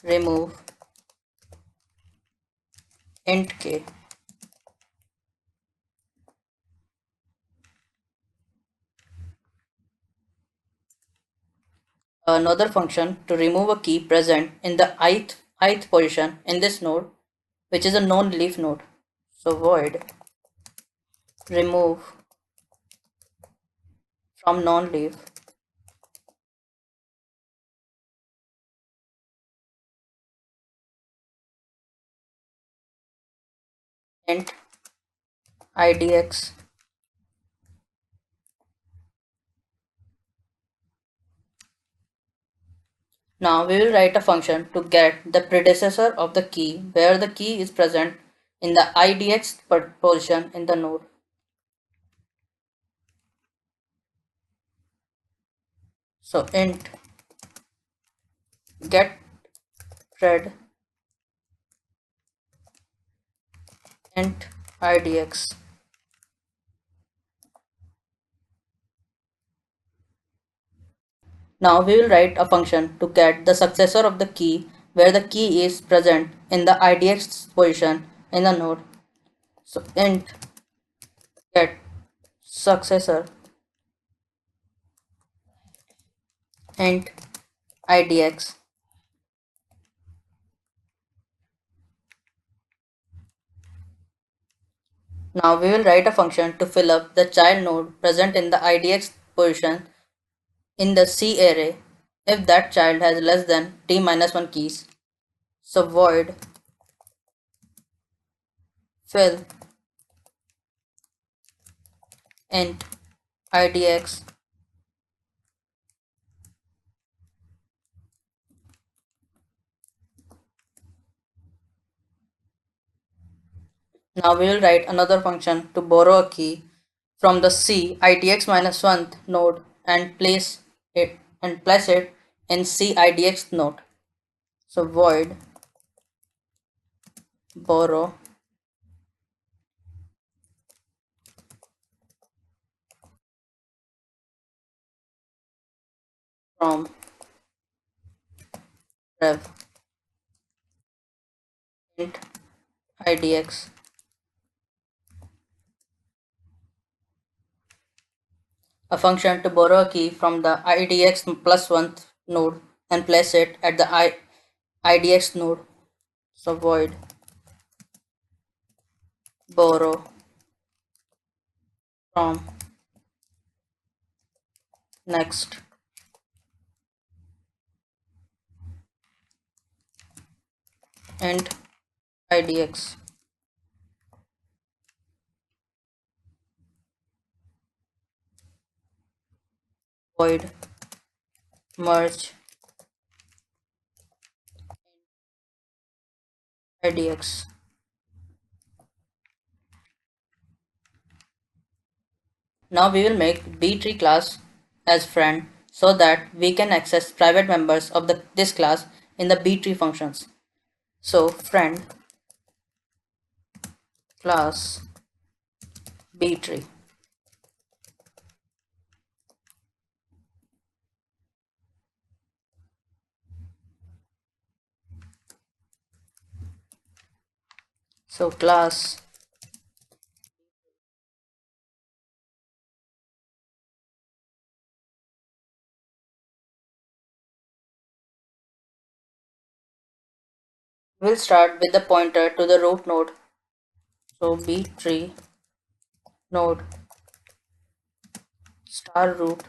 [SPEAKER 1] remove int k. Another function to remove a key present in the ith position in this node, which is a known leaf node. So void remove from non-leaf int idx. Now we will write a function to get the predecessor of the key where the key is present in the idx position in the node. So int get pred int idx. Now we will write a function to get the successor of the key where the key is present in the idx position in the node. So int get successor int idx. Now we will write a function to fill up the child node present in the idx position in the C array if that child has less than t minus 1 keys. So void fill int idx. Now we will write another function to borrow a key from the C idx minus 1th node and place it in C idx node. So void borrow from rev int idx. A function to borrow a key from the idx plus 1th node and place it at the idx node. So void borrow from next int idx. Void merge idx. Now we will make B-tree class as friend so that we can access private members of this class in the B-tree functions. So friend class B-tree. So class will start with the pointer to the root node. So B-tree node star root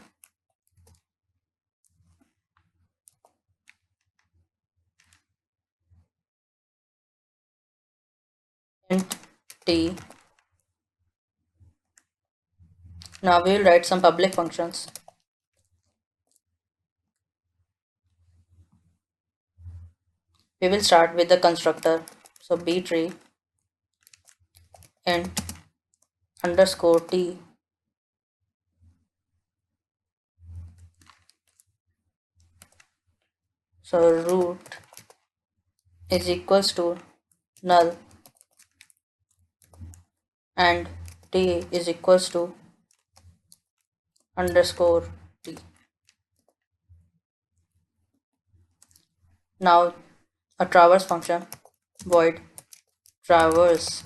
[SPEAKER 1] int t. Now we will write some public functions. We will start with the constructor. So B-tree int underscore t. So root is equals to null and t is equals to underscore t. Now a traverse function void traverse.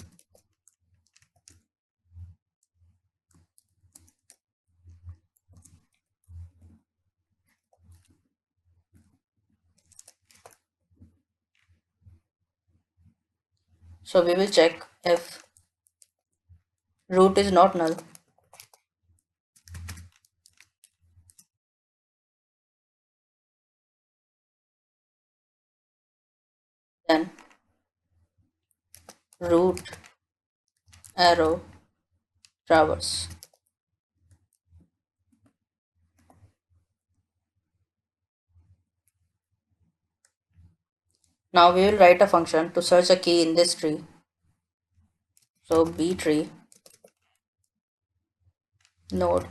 [SPEAKER 1] So we will check if root is not null, then root arrow traverse. Now we will write a function to search a key in this tree. So B tree node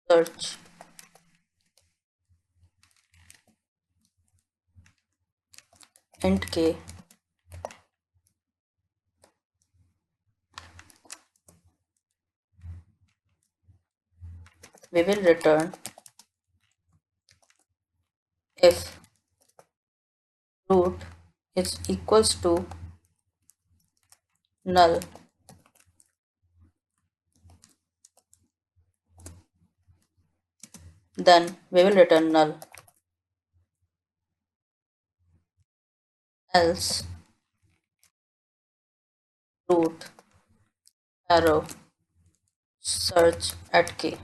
[SPEAKER 1] search int k. We will return if root is equals to null, then we will return null, else root arrow search at k.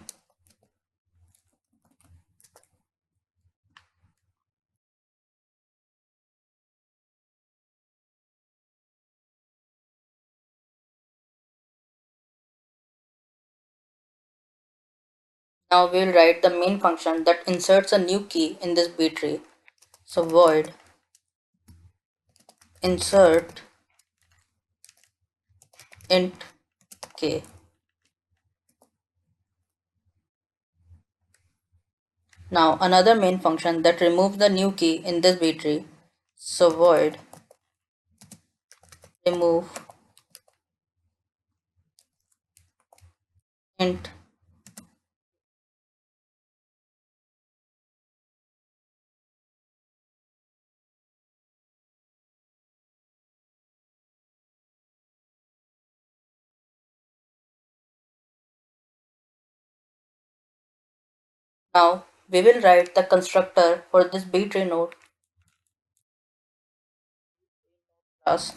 [SPEAKER 1] Now we will write the main function that inserts a new key in this B tree. So void insert int k. Now another main function that removes the new key in this B tree. So void remove int. Now we will write the constructor for this B tree node class.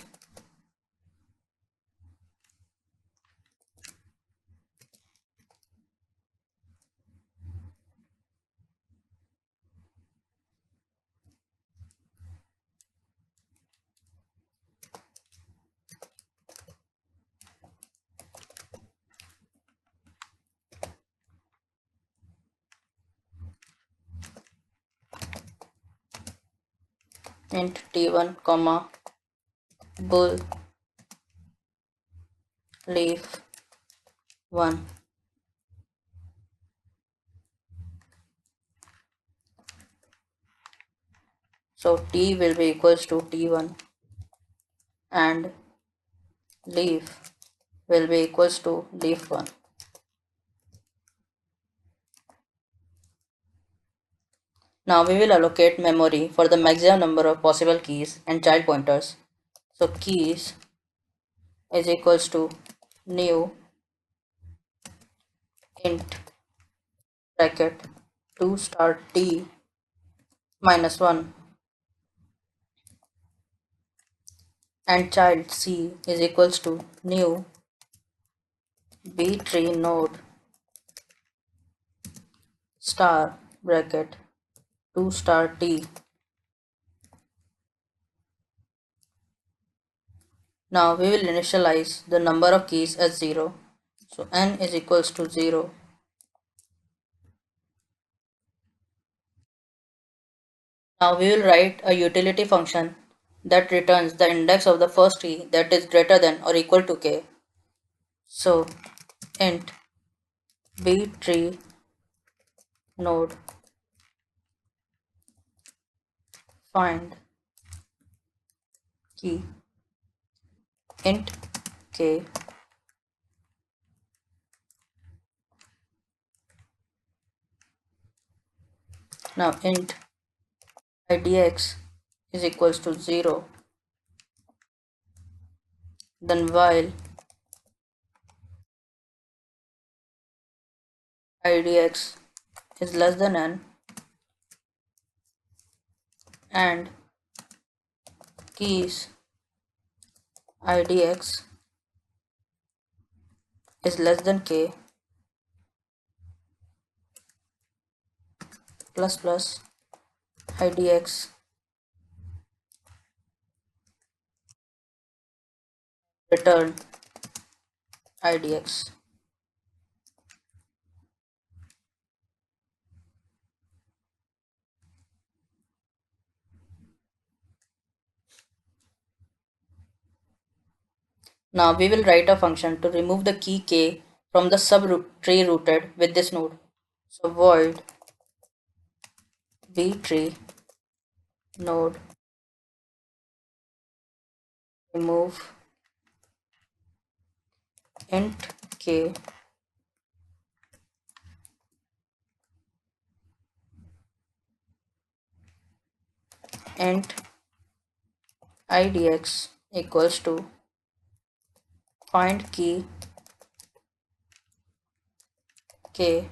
[SPEAKER 1] int t1 comma bool leaf 1. So t will be equals to t1 and leaf will be equals to leaf 1. Now we will allocate memory for the maximum number of possible keys and child pointers. So keys is equals to new int bracket 2 star t minus 1 and child c is equals to new b tree node star bracket 2 star t. Now we will initialize the number of keys as 0. So n is equals to 0. Now we will write a utility function that returns the index of the first key that is greater than or equal to k. So int b tree node find key int k. Now int idx is equals to 0. Then while idx is less than n and keys idx is less than k plus plus idx return idx. Now we will write a function to remove the key k from the tree rooted with this node. So void b tree node remove int k int idx equals to find key k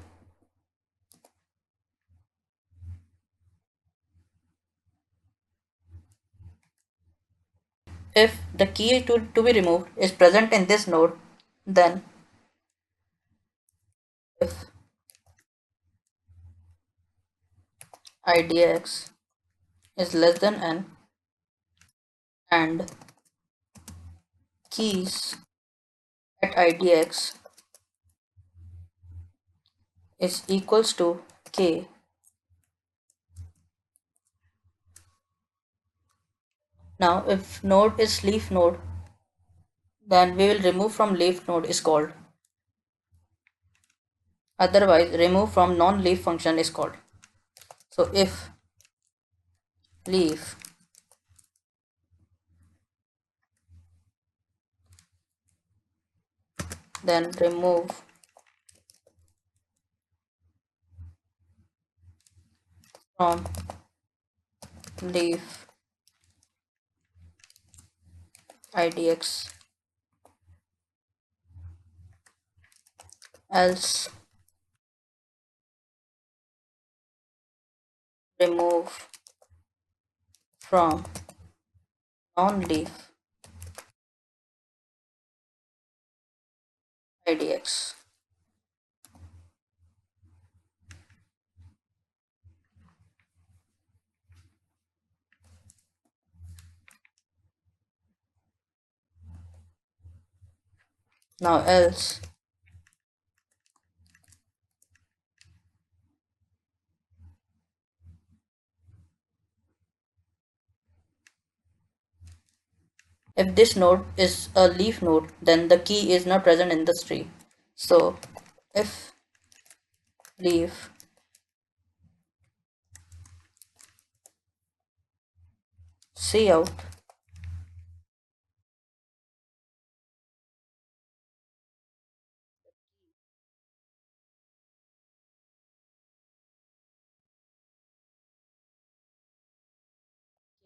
[SPEAKER 1] if the key to be removed is present in this node, then if idx is less than n and keys at idx is equals to k, now if node is leaf node, then we will remove from leaf node is called. Otherwise remove from non-leaf function is called. So if leaf then remove from leaf idx else remove from non-leaf idx. Now else If this node is a leaf node, then the key is not present in this tree. So if leaf cout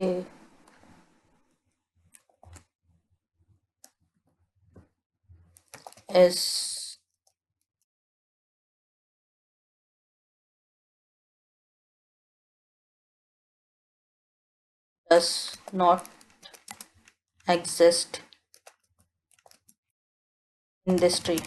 [SPEAKER 1] k is does not exist in this tree,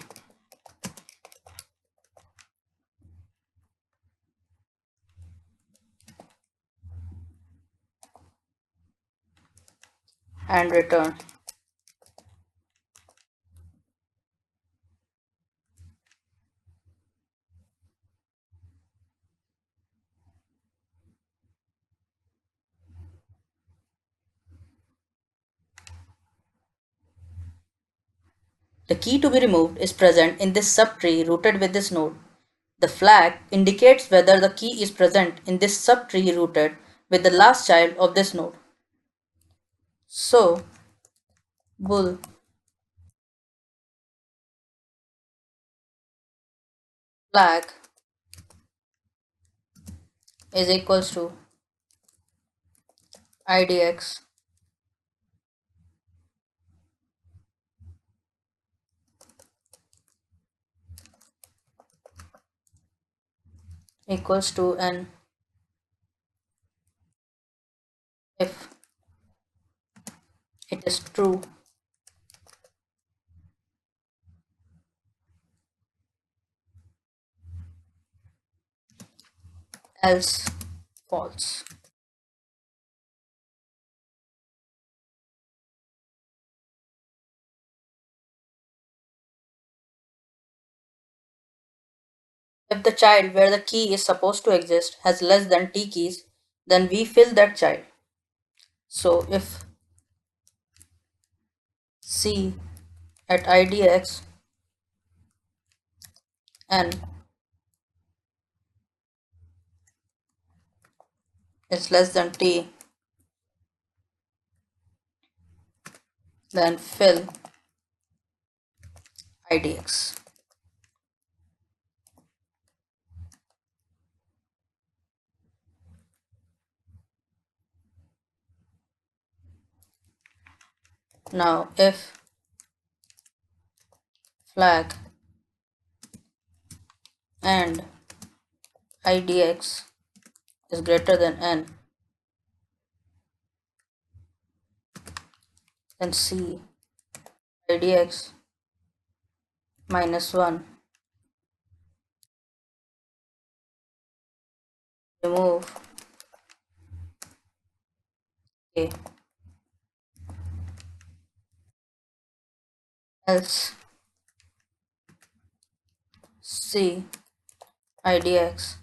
[SPEAKER 1] and return the key to be removed is present in this subtree rooted with this node. The flag indicates whether the key is present in this subtree rooted with the last child of this node. So bool flag is equals to idx equals to n if it is true, else false. If the child where the key is supposed to exist has less than t keys, then we fill that child. So if c at idx n is less than t, then fill idx. Now if flag and idx is greater than n, then c idx minus 1 remove k, else c idx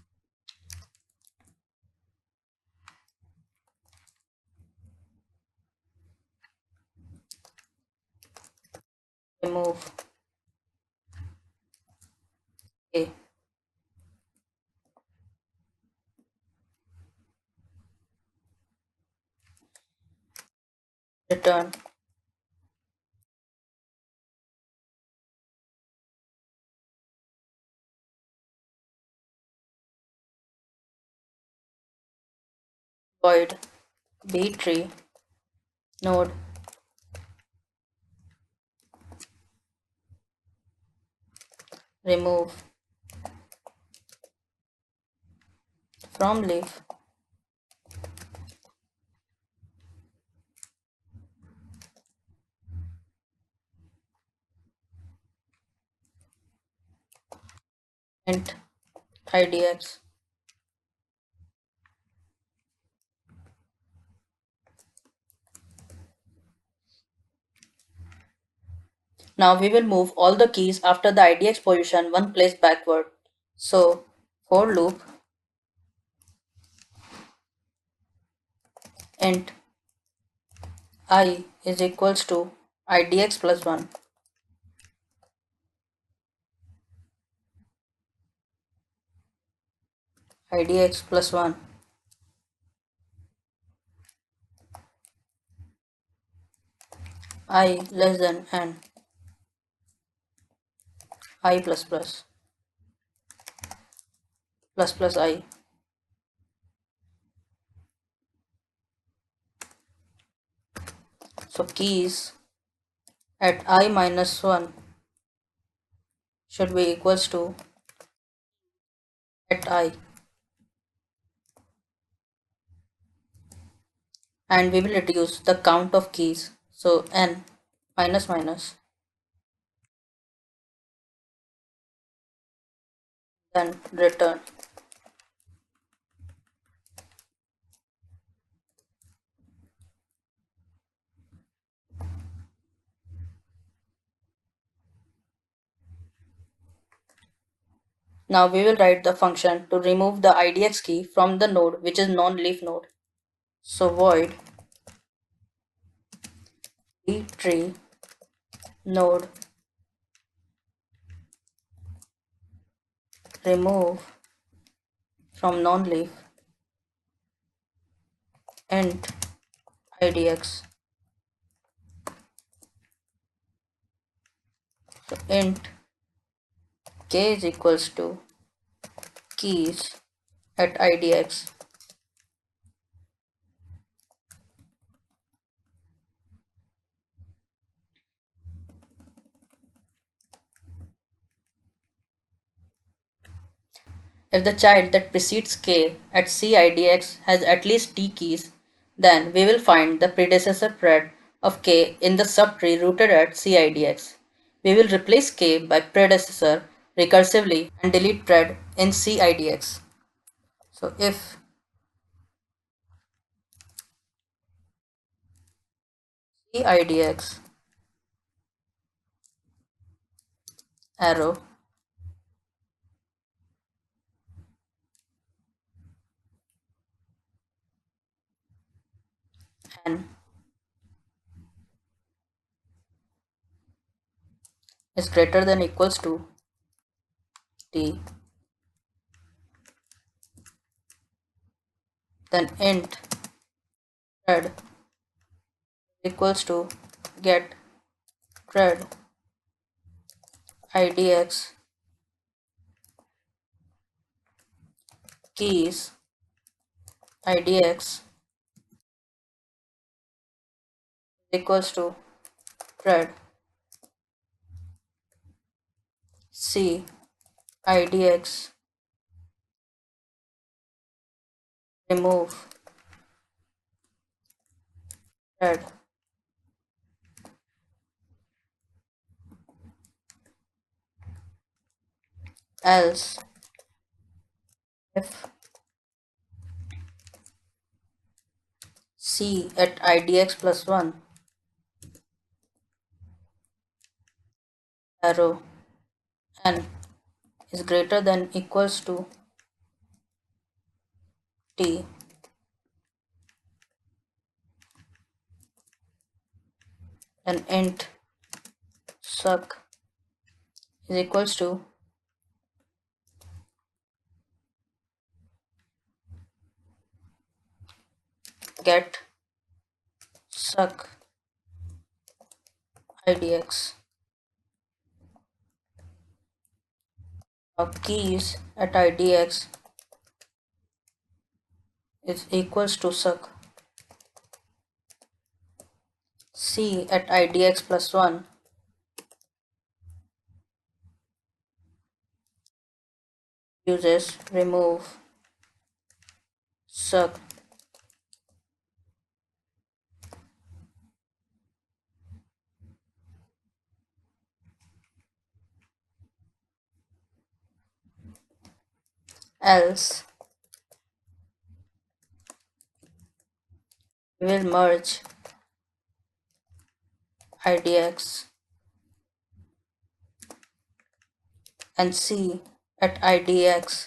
[SPEAKER 1] remove k. Return void b tree node remove from leaf int idx. Now we will move all the keys after the idx position one place backward. So for loop int I is equals to idx plus 1. Idx plus 1. I less than n. I plus plus. Plus plus I. So keys at I minus 1 should be equals to at I, and we will reduce the count of keys, so n minus minus, then return. Now we will write the function to remove the idx key from the node which is non-leaf node. So void tree node remove from non-leaf int idx. So int k is equals to keys at idx. If the child that precedes k at CIDX has at least t keys, then we will find the predecessor pred of k in the subtree rooted at CIDX. We will replace k by predecessor recursively and delete pred in CIDX. So if CIDX arrow n is greater than equals to t, then int pred equals to get pred idx keys idx equals to pred c idx remove pred else if c at idx plus 1 arrow n is greater than equals to t, then int suck is equals to get suck idx. Now keys at idx is equals to suck c at idx plus 1 uses remove suck else we will merge idx and c at idx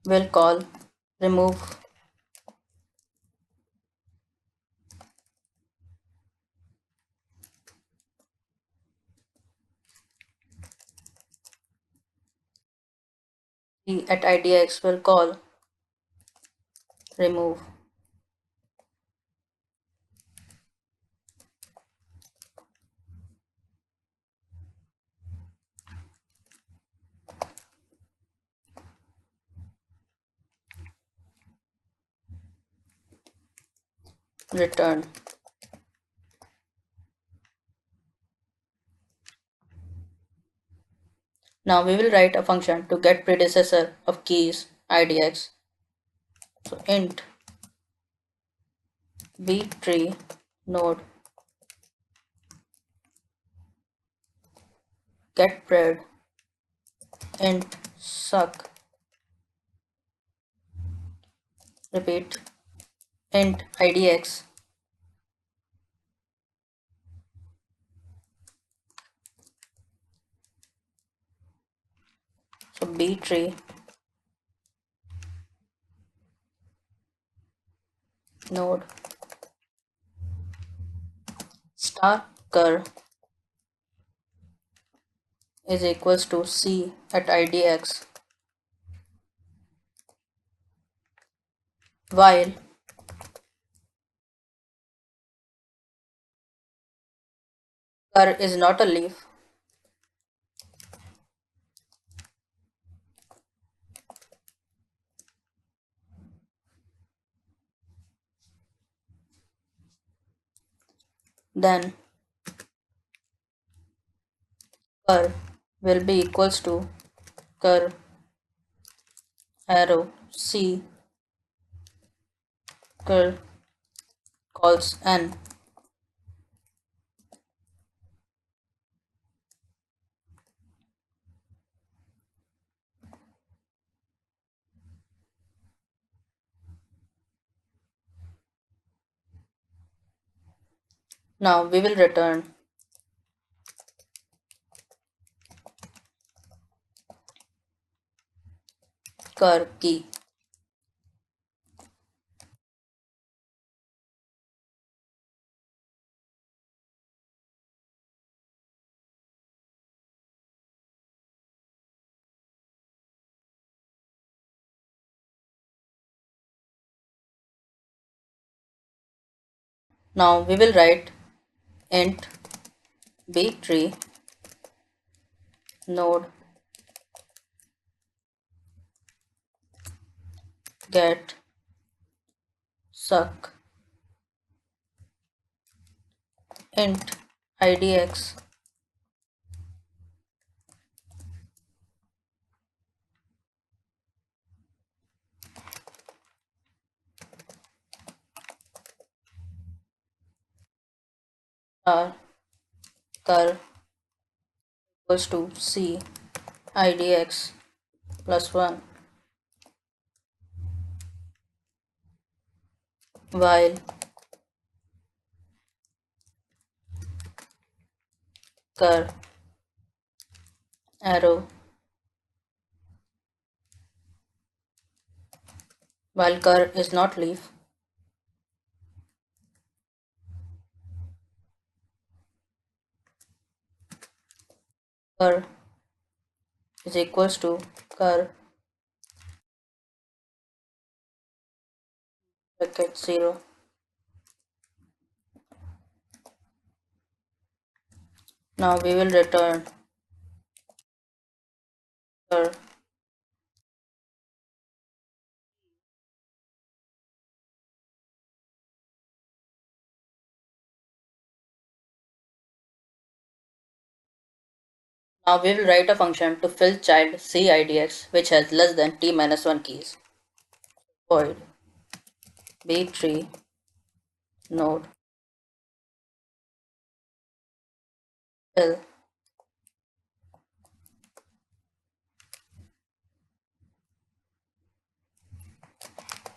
[SPEAKER 1] will call remove T at idx will call remove, return. Now we will write a function to get predecessor of keys idx. So int btree node get pred int suck, repeat, int idx. So btree node star cur is equals to c at idx, while cur is not a leaf, then cur will be equals to cur arrow c cur calls n. Now we will return cur key. Now we will write int btree node get suck int idx r cur equals to c idx plus 1, while cur arrow while cur is not leaf, cur is equals to cur bracket 0. Now we will return cur Now we will write a function to fill child CIDX which has less than t minus 1 keys. Void btree node fill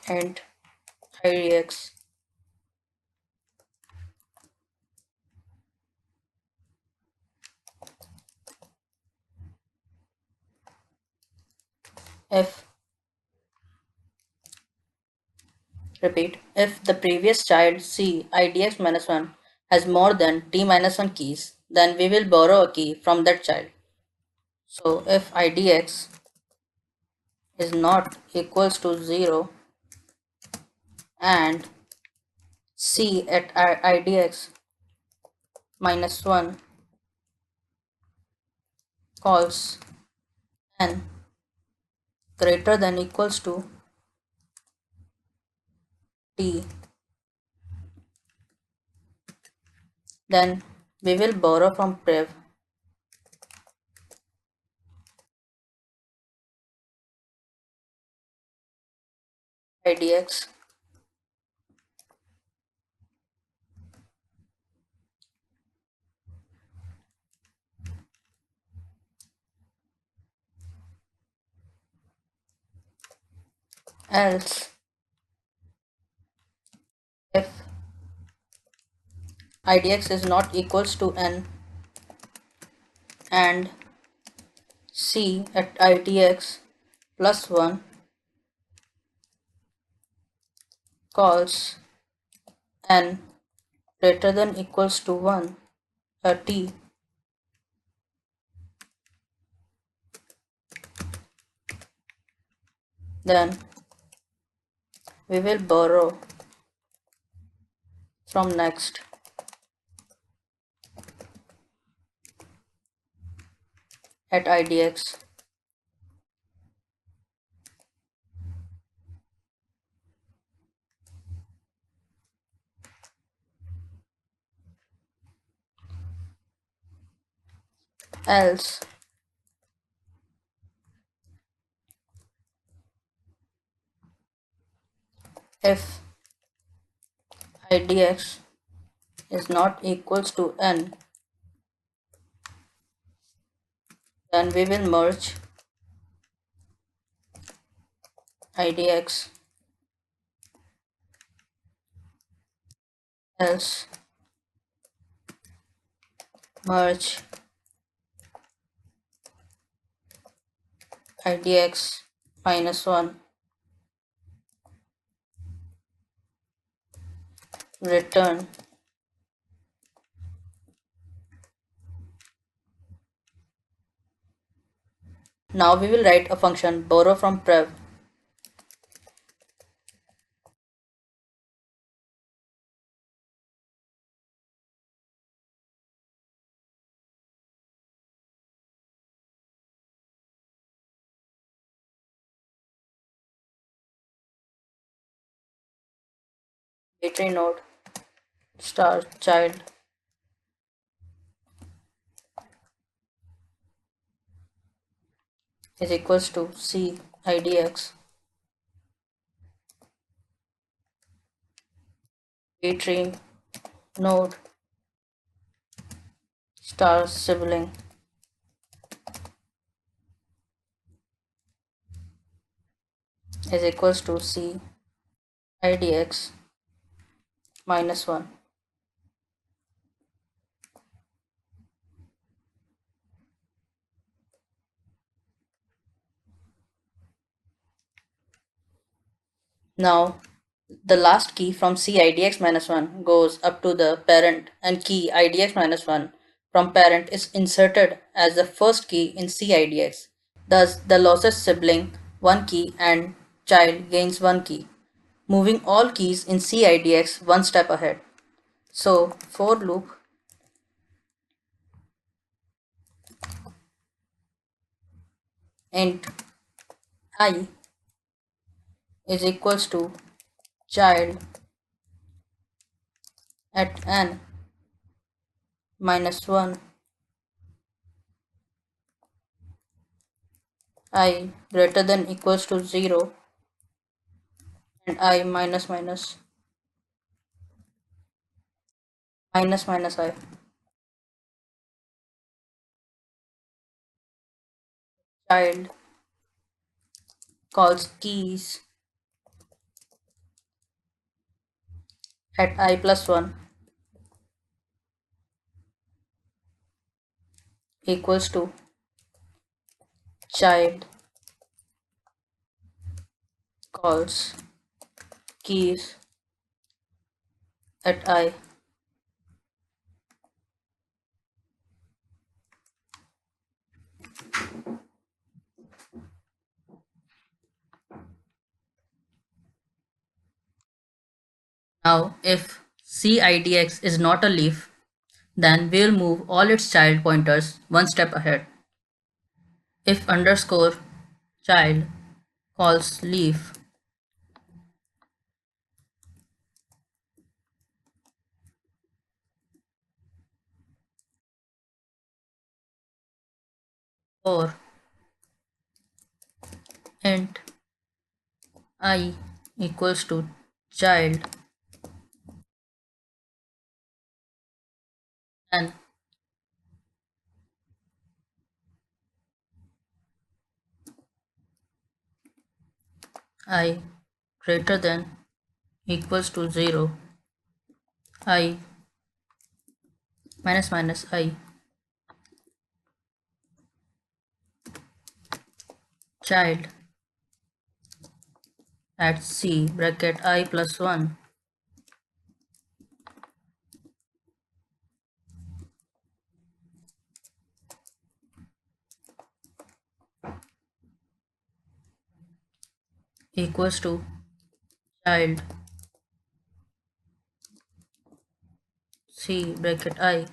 [SPEAKER 1] int idx if, repeat, if the previous child C idx minus 1 has more than t minus 1 keys, then we will borrow a key from that child. So if idx is not equals to 0 and c at idx minus 1 calls n greater than equals to t, then we will borrow from prev idx else if idx is not equals to n and c at idx plus 1 calls n greater than equals to 1 t, then we will borrow from next at idx else if idx is not equals to n, then we will merge idx else merge idx minus 1 return now we will write a function borrow from prev battery node star child is equals to c idx battery node star sibling is equals to c idx minus 1. Now the last key from C idx minus 1 goes up to the parent and key idx minus 1 from parent is inserted as the first key in C idx. Thus the lossless sibling 1 key and child gains 1 key, moving all keys in C idx one step ahead. So for loop int I is equals to child at n minus 1 I greater than equals to 0 and I minus minus minus minus I child calls keys at I plus 1 equals to child calls keys at I Now, if CIDX is not a leaf, then we'll move all its child pointers one step ahead. If underscore child calls leaf or int I equals to child, and I greater than equals to 0, I minus minus I child at C bracket I plus 1 equals to child C bracket I.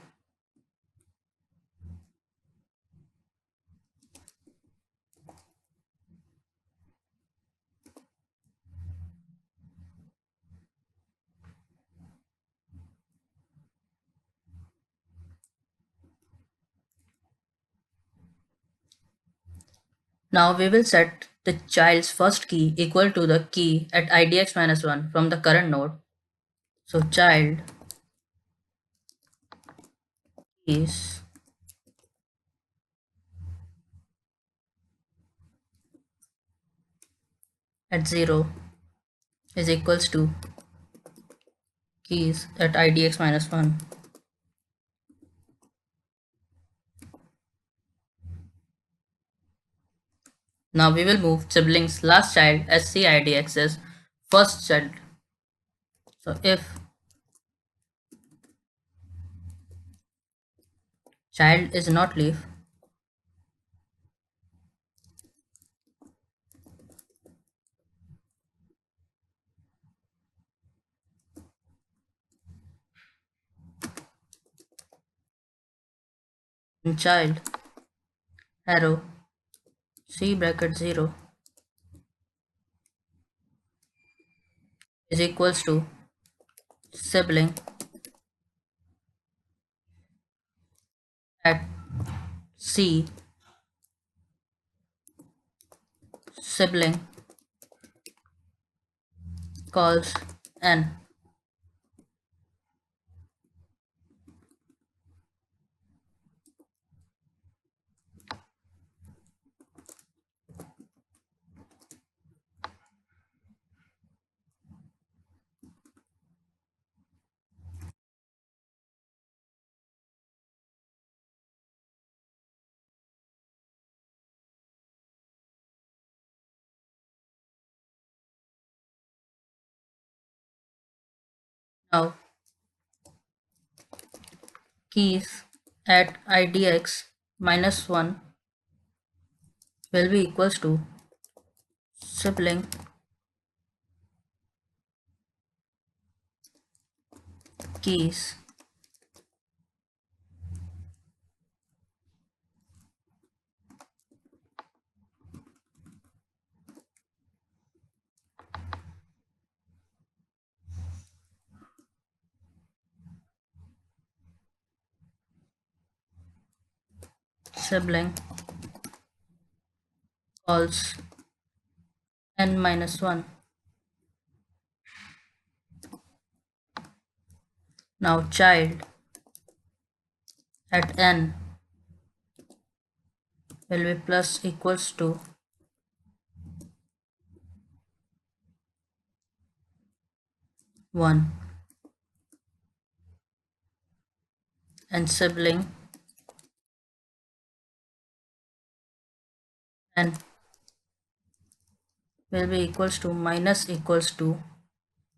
[SPEAKER 1] Now we will set the child's first key equal to the key at idx minus 1 from the current node. So child is at 0 is equals to keys at idx minus 1. Now we will move siblings last child as CIDX as first child. So if child is not leaf, then child arrow C bracket 0 is equals to sibling at C sibling calls n. Now keys at idx minus 1 will be equals to sibling keys sibling calls n minus 1. Now child at n will be plus equals to 1, and sibling n will be equals to minus equals to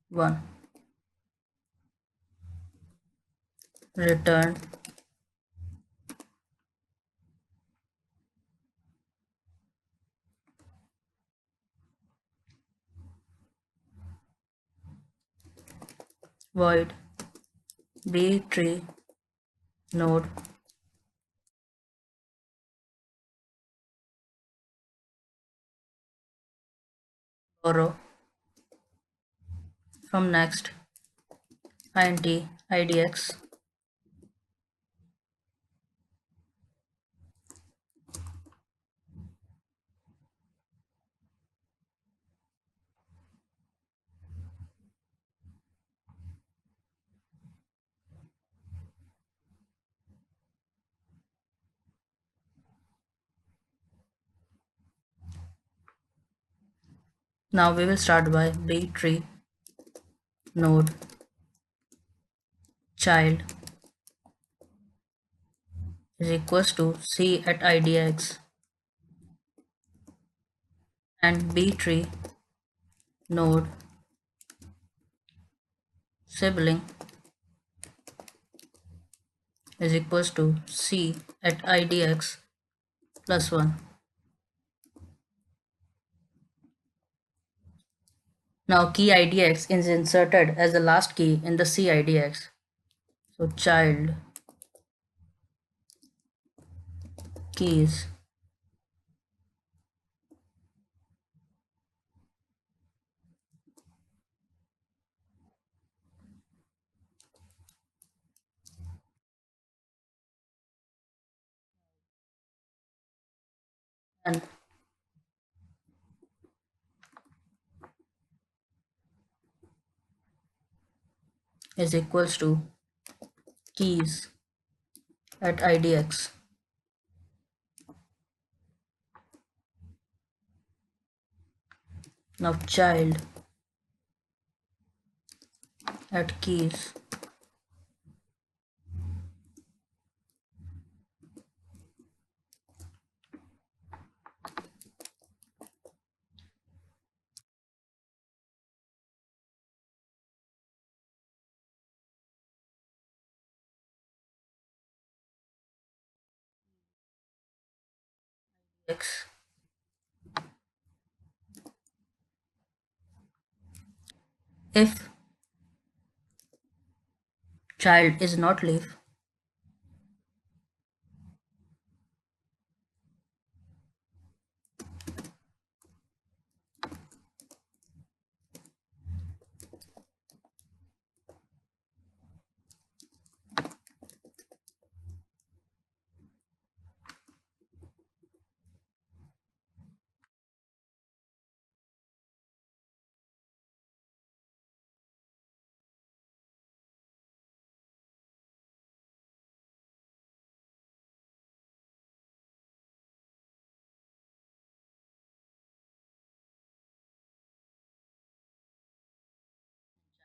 [SPEAKER 1] 1. Return void b tree node borrow from next int idx. Now we will start by b tree node child is equals to c at idx, and b tree node sibling is equals to c at idx plus 1. Now key idx is inserted as the last key in the c idx. So child keys and is equals to keys at idx. Now child at keys x. If child is not leaf,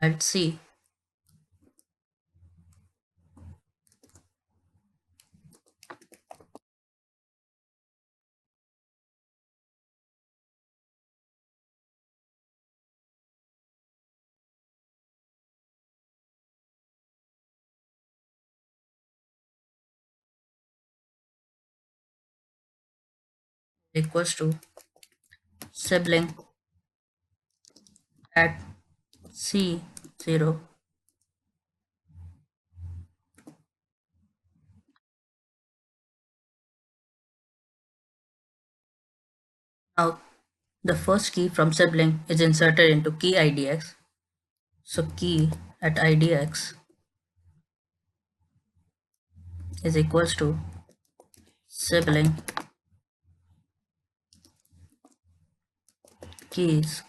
[SPEAKER 1] child c equals to sibling at c0. Now the first key from sibling is inserted into key idx. So key at idx is equals to sibling keys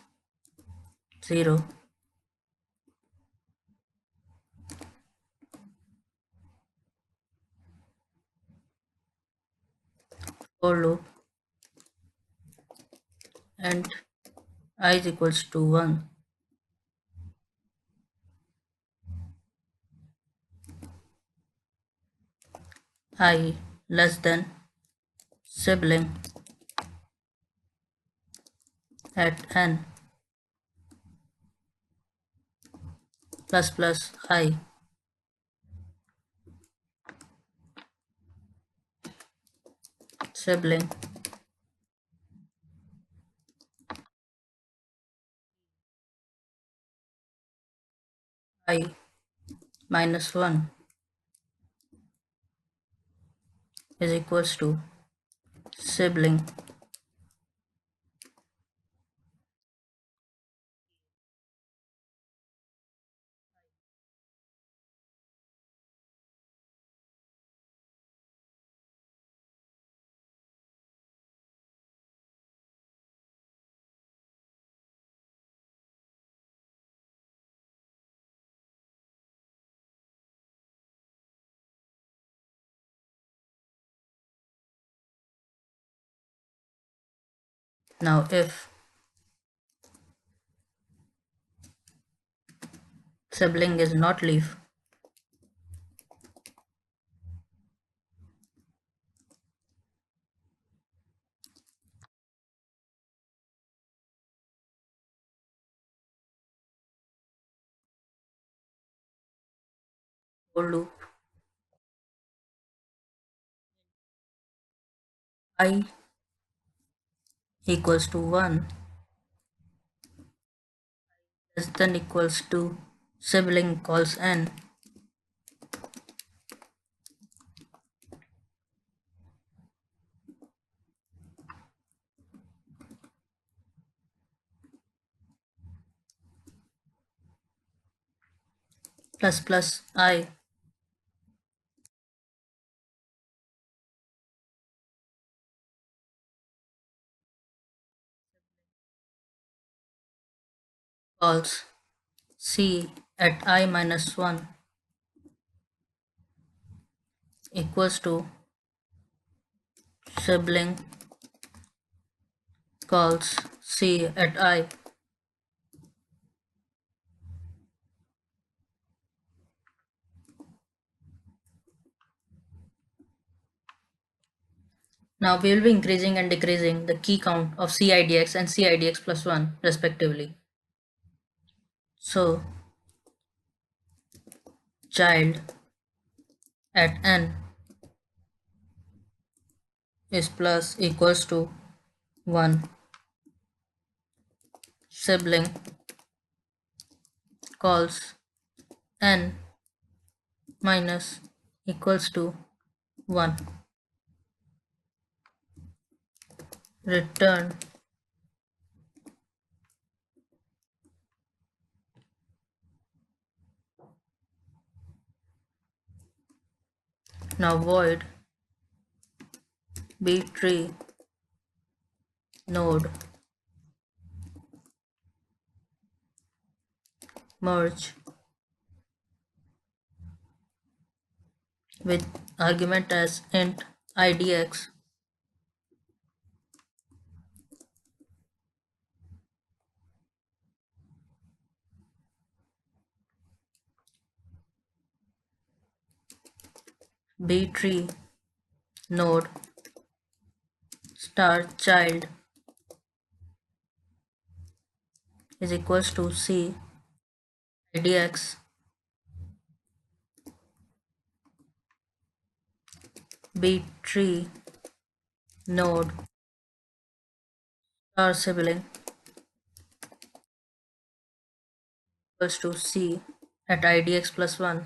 [SPEAKER 1] 0 for loop and I is equals to 1. I less than sibling at n plus plus I sibling I minus 1 is equals to sibling. Now if sibling is not leaf, for loop I equals to 1 less than equals to sibling calls n plus plus I calls c at I minus 1 equals to sibling calls c at I. Now we will be increasing and decreasing the key count of CIDX and CIDX plus 1 respectively. So child at n is plus equals to 1, sibling calls n minus equals to 1, return now void b tree node merge with argument as int idx b tree node star child is equals to c idx b tree node star sibling equals to c at idx plus 1.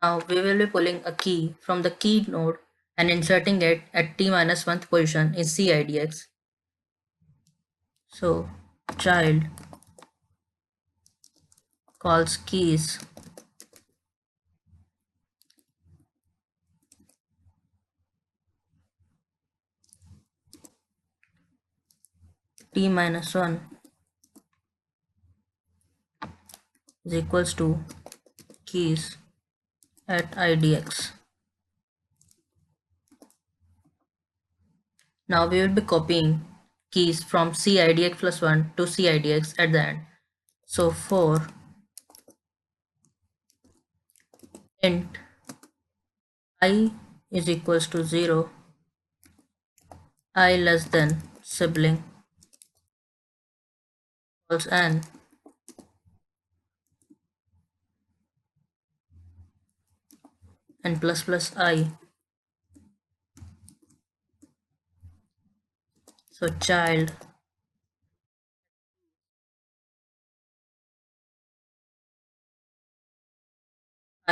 [SPEAKER 1] Now we will be pulling a key from the key node and inserting it at t minus 1th position in CIDX. So child calls keys t minus 1 is equals to keys at idx. Now we will be copying keys from CIDX plus 1 to CIDX at the end. So for int I is equals to 0, I less than sibling calls n and plus plus I. So child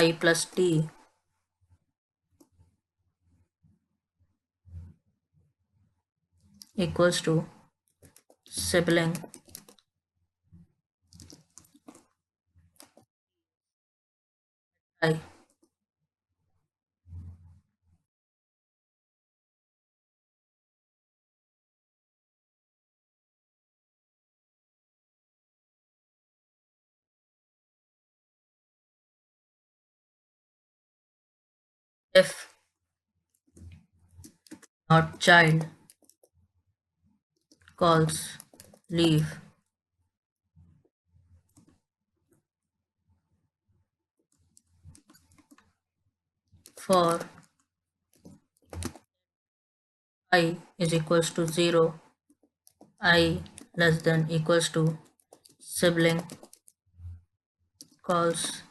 [SPEAKER 1] I plus t equals to sibling I. If not child calls leave for I is equals to 0, I less than equals to sibling calls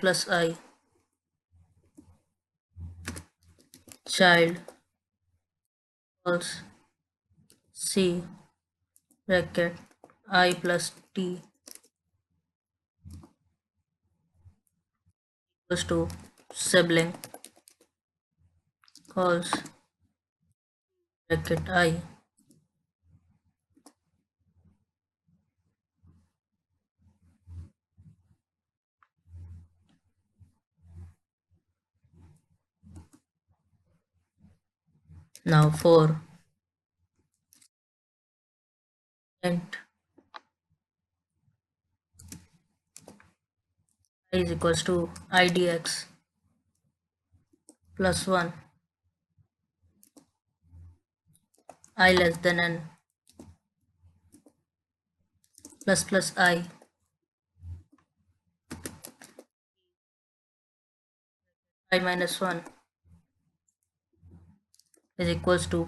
[SPEAKER 1] plus I child calls C bracket I plus t equals to sibling calls bracket I. Now for int I is equals to idx plus 1 I less than n plus I minus 1 is equals to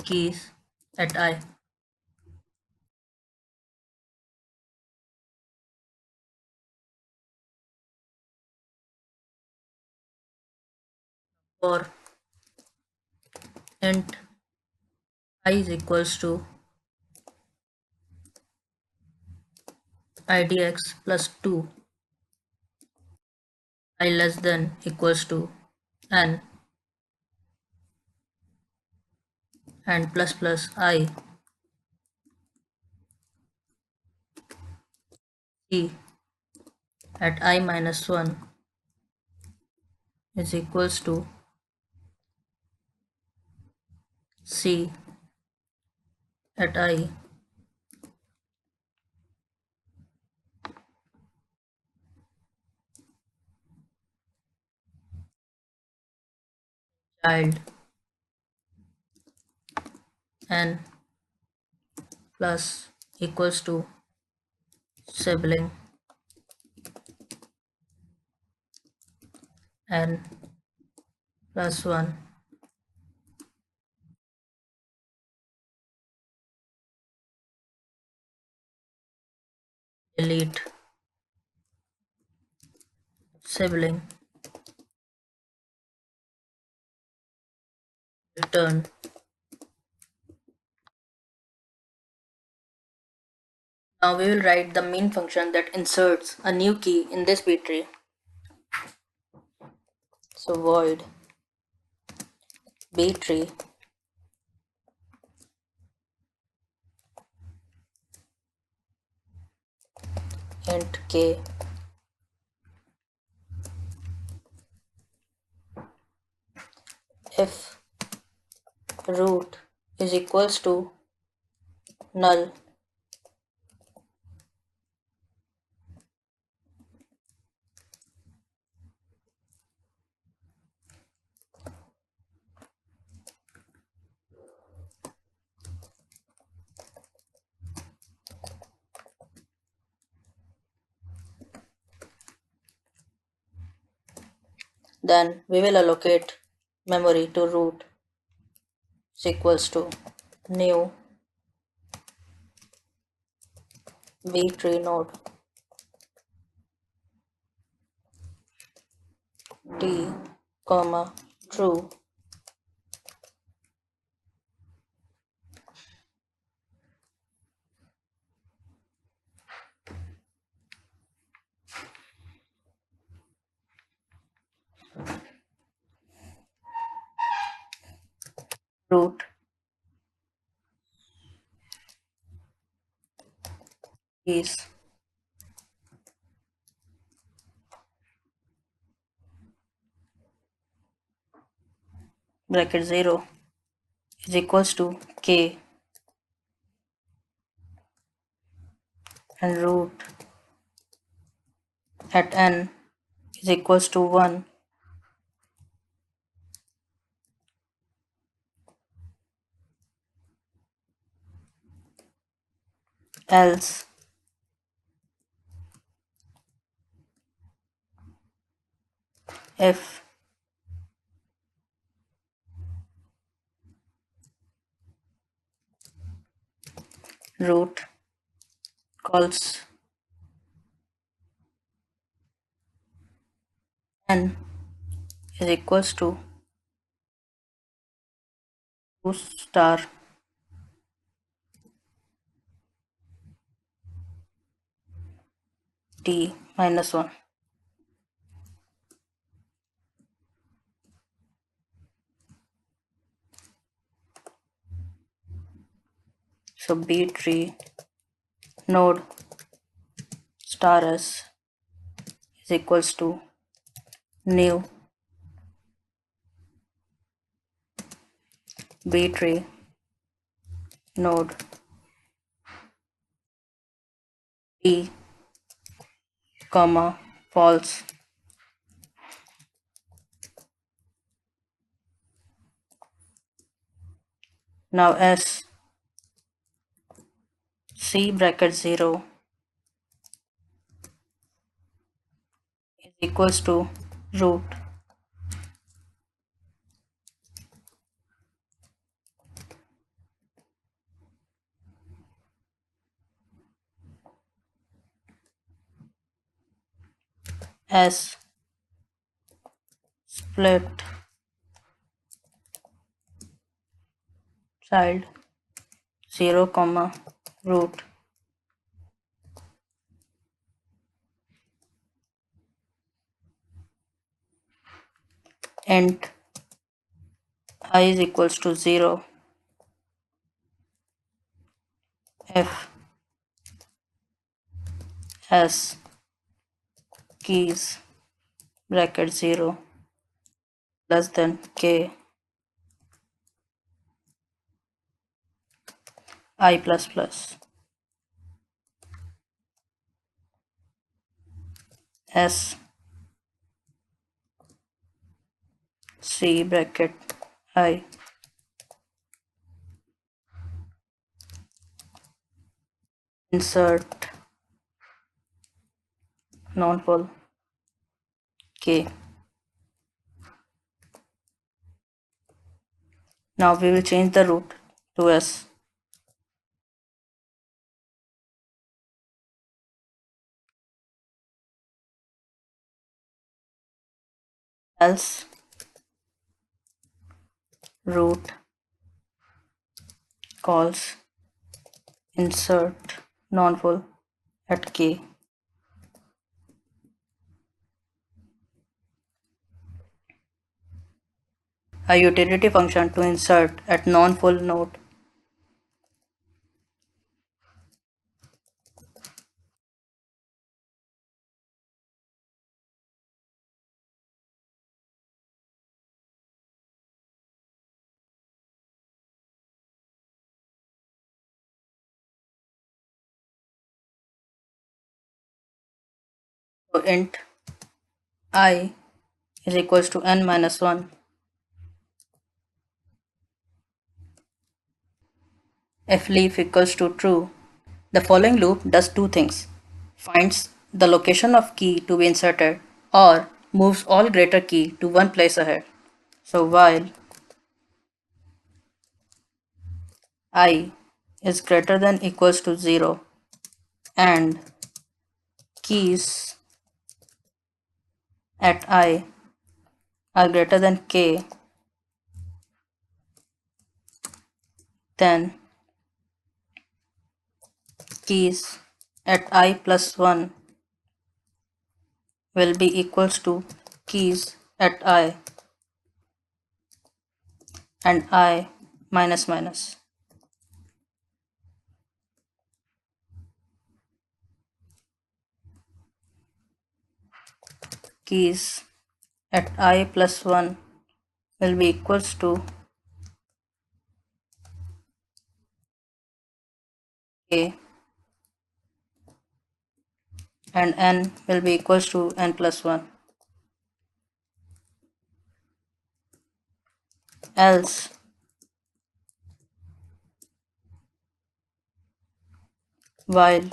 [SPEAKER 1] keys at I. For int I is equals to idx plus 2 I less than equals to n and plus c at I minus 1 is equals to c at I child n plus equals to sibling n plus 1 delete sibling return. Now we will write the main function that inserts a new key in this B tree. So void B tree int k if root is equals to null, then we will allocate memory to root is equals to new B tree node t comma true. root is bracket 0 is equals to k and root at n is equals to 1, else if root calls n is equals to 2 star t minus 1. So B tree node star s is equals to new B tree node t comma false. Now s c bracket 0 is equals to root s split child 0 comma root int I is equals to 0 if s keys bracket 0 less than k I plus plus s c bracket I insert non-full k. Now we will change the root to s. Else root calls insert non-full at k. A utility function to insert at non-full node. So int I is equals to n minus 1 if leaf equals to true. The following loop does two things: finds the location of key to be inserted or moves all greater key to one place ahead. So while I is greater than equals to 0 and keys at I are greater than k, then keys at I plus 1 will be equals to keys at I and I minus minus. Keys at I plus 1 will be equals to k, and n will be equals to n plus 1. Else while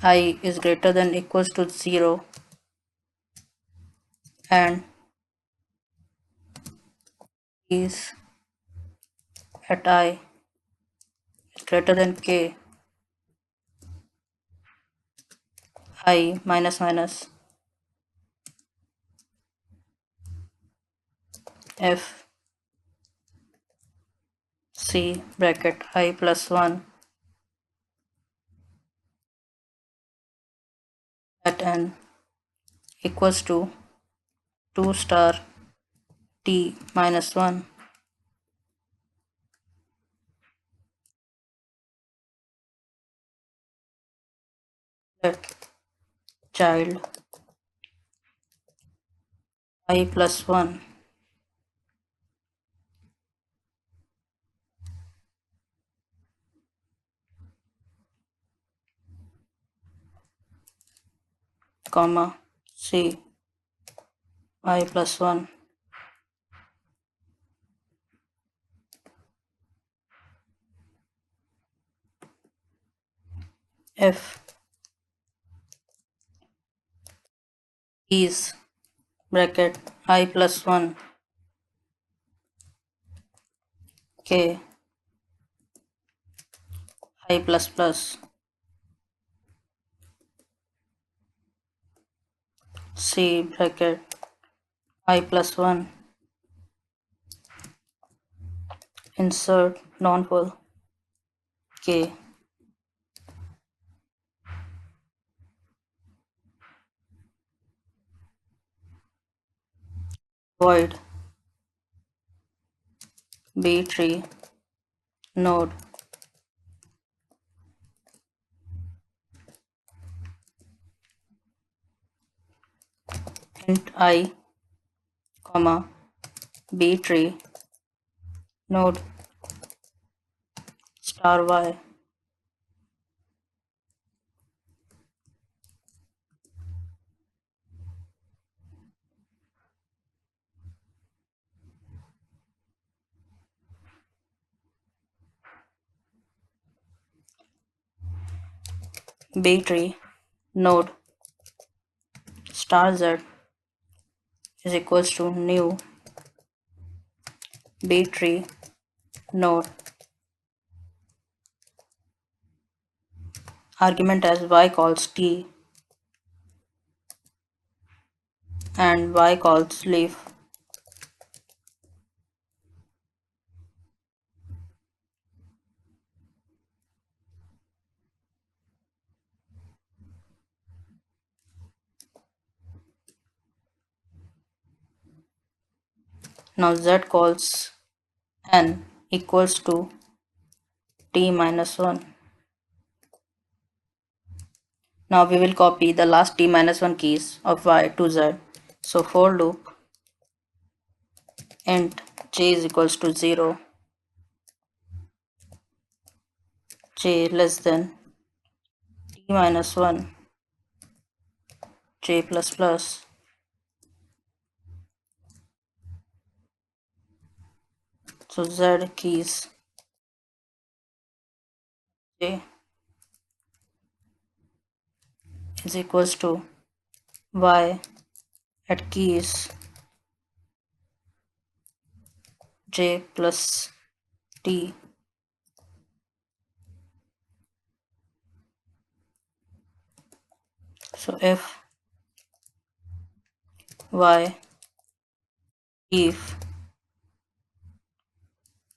[SPEAKER 1] I is greater than equals to 0 and is at I is greater than k, I minus minus f c bracket I plus 1 at n equals to 2 star t minus 1. Let child I plus 1 comma c I plus 1 f is bracket I plus 1 k I plus plus c bracket I plus 1 insert non-full k void b tree node int I comma b tree node star y b tree node star z is equals to new b tree node argument as y calls t and y calls leaf. Now z calls n equals to t minus 1. Now we will copy the last t minus 1 keys of y to z. So for loop int j is equals to 0, j less than t minus 1, j plus plus. So z keys j is equals to y at keys j plus t. So y if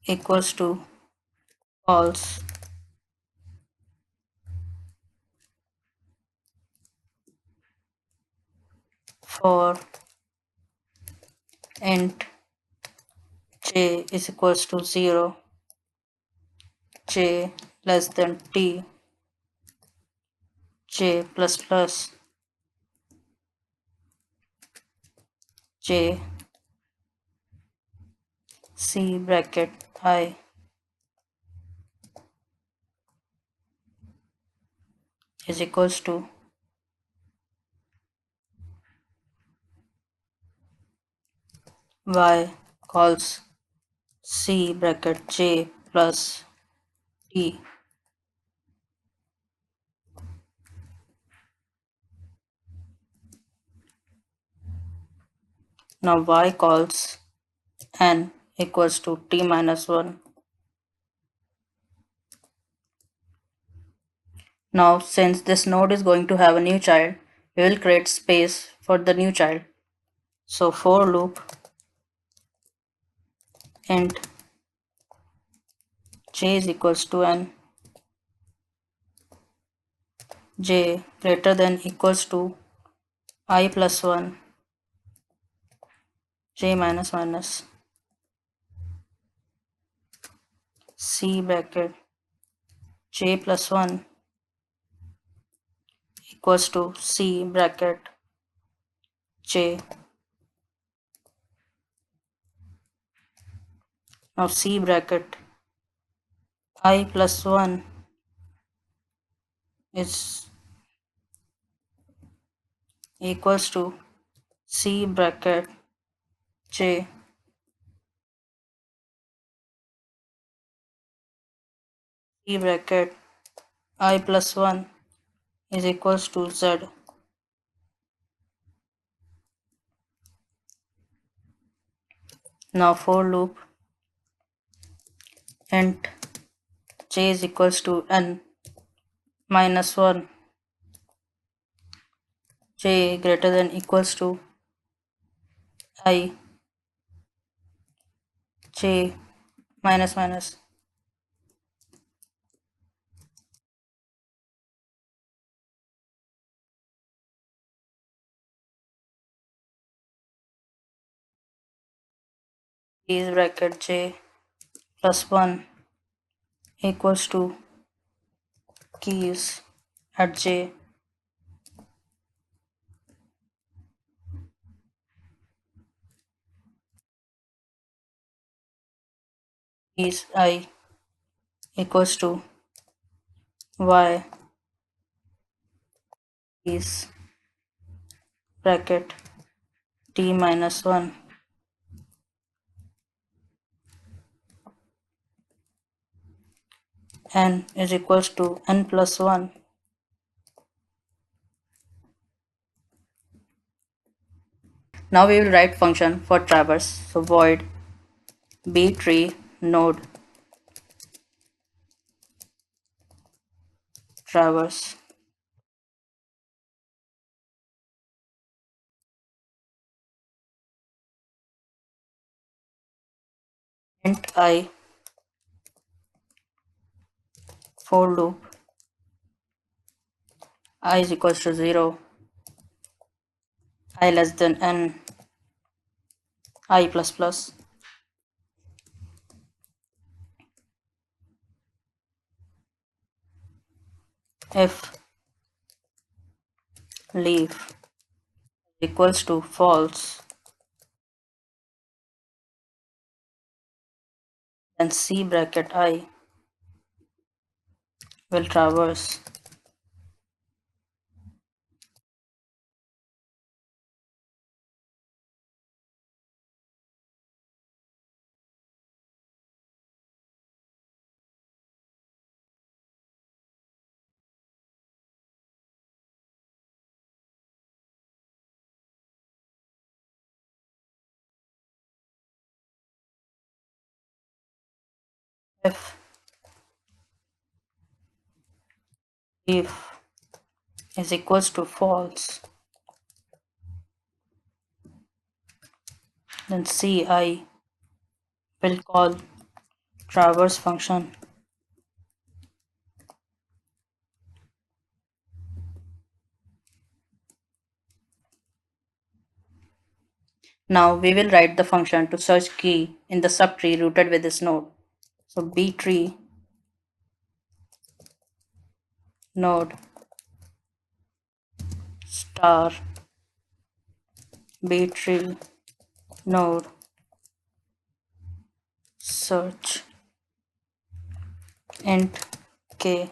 [SPEAKER 1] equals to false, for int
[SPEAKER 2] j is equals to 0, j less than t, j plus plus, j c bracket I is equals to y calls c bracket j plus t. Now y calls n equals to t minus 1. Now since this node is going to have a new child, we will create space for the new child. So for loop int j is equals to n, j greater than equals to I plus 1, j minus minus, c bracket j plus 1 equals to c bracket j. Now c bracket I plus 1 is equals to c bracket j, c bracket I plus 1 is equals to z. Now for loop int j is equals to n minus 1, j greater than equals to I, j minus minus, is bracket j plus 1 equals to keys at j is I equals to y is bracket t minus 1, n is equals to n plus 1. Now we will write function for traverse. So void b tree node traverse int I for loop I is equals to 0, I less than n, I plus plus, if leaf equals to false, then c bracket I will traverse if leaf is equals to false, then c I will call traverse function. Now we will write the function to search key in the subtree rooted with this node. So btree node star btree node search int k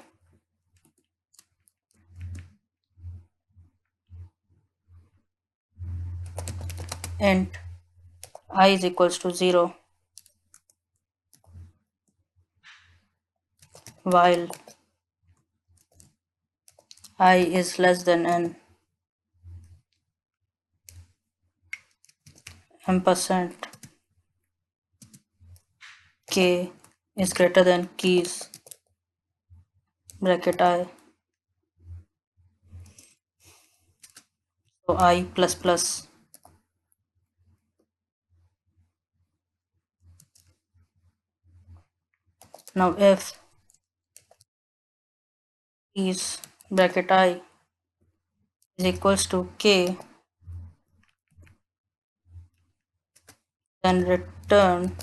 [SPEAKER 2] int I is equals to 0 while I is less than n ampersand k is greater than keys bracket I, so I plus plus. Now if keys bracket I is equals to k, then return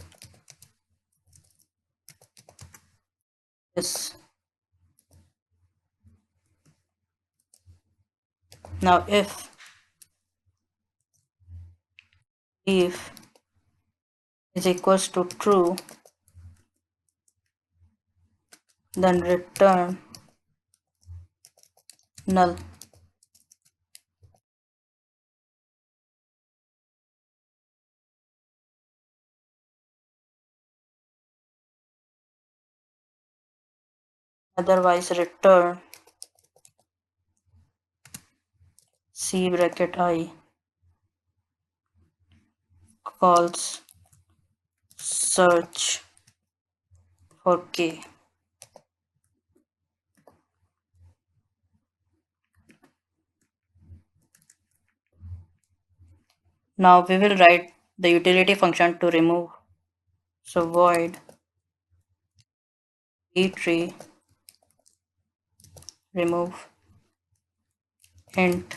[SPEAKER 2] this. Now if is equals to true, then return null. Otherwise return c bracket I calls search for k. Now we will write the utility function to remove. So void btree remove int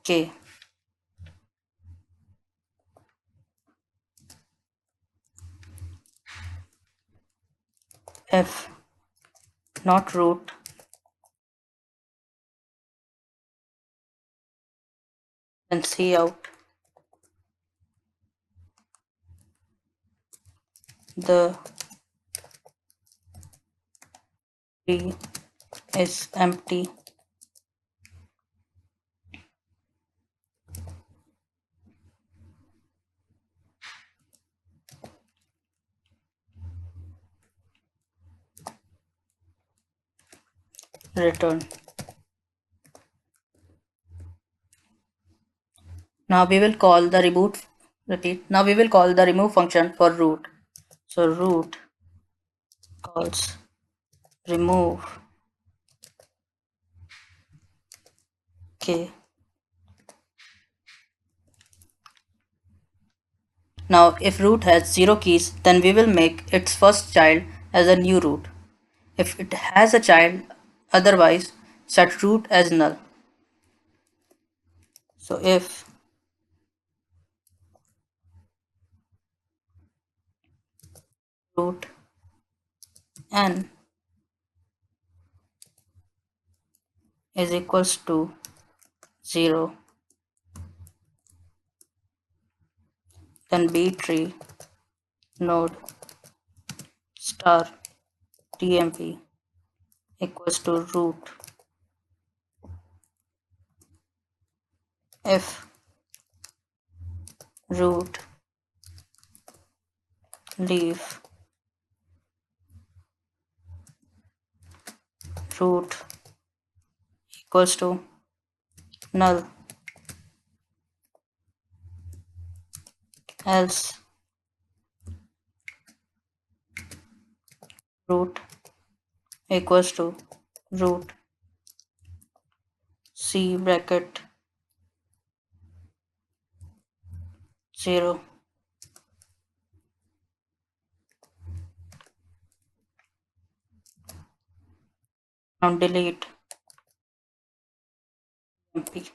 [SPEAKER 2] k. If not root, then see out the tree is empty. Return. Now we will call the Now we will call the remove function for root. So root calls remove k. Now if root has 0 keys, then we will make its first child as a new root. If it has a child, otherwise set root as null. So if root n is equals to 0, then btree node star tmp equals to root. If root leaf root equals to null, else root equals to root c bracket 0. Now delete mp.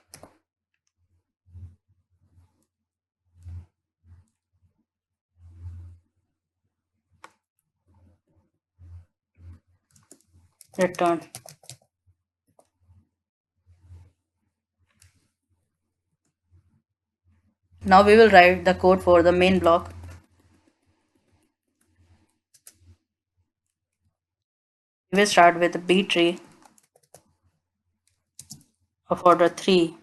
[SPEAKER 2] return. Now we will write the code for the main block. We will start with the B tree of order 3.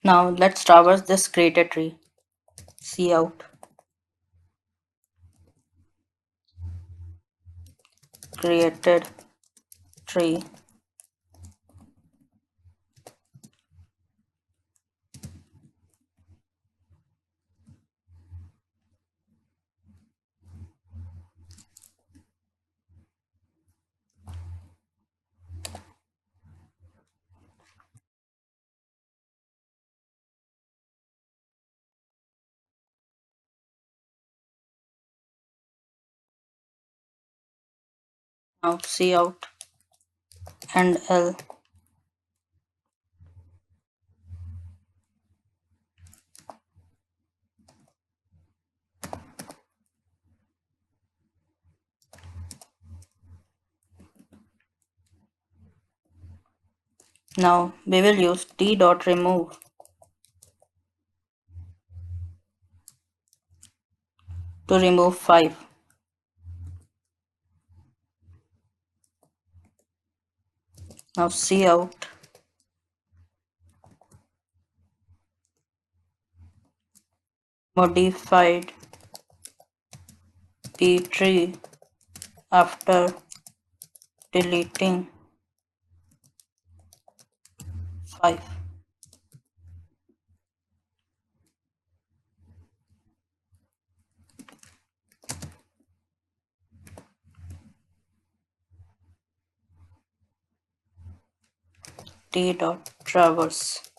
[SPEAKER 2] Now let's traverse this created tree. Cout created tree. Now cout and L. Now we will use t.remove to remove 5. Now cout modified B tree after deleting 5. T.traverse.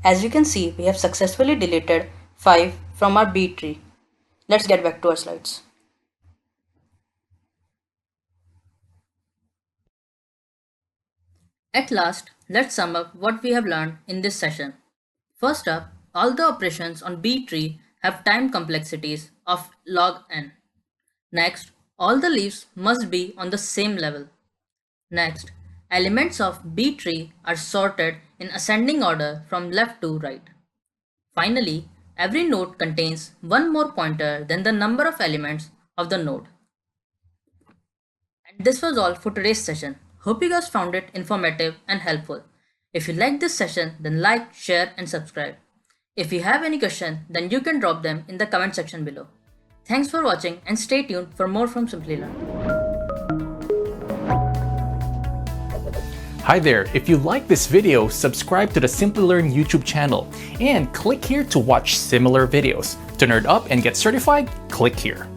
[SPEAKER 2] As you can see, we have successfully deleted 5 from our B tree. Let's get back to our slides.
[SPEAKER 1] At last, let's sum up what we have learned in this session. First up, all the operations on B tree have time complexities of log n. Next, all the leaves must be on the same level. Next, elements of B tree are sorted in ascending order from left to right. Finally, every node contains one more pointer than the number of elements of the node. And this was all for today's session. Hope you guys found it informative and helpful. If you liked this session, then like, share and subscribe. If you have any question, then you can drop them in the comment section below. Thanks for watching and stay tuned for more from Simplilearn.
[SPEAKER 3] Hi there, if you like this video, subscribe to the Simplilearn YouTube channel and click here to watch similar videos. To nerd up and get certified, click here.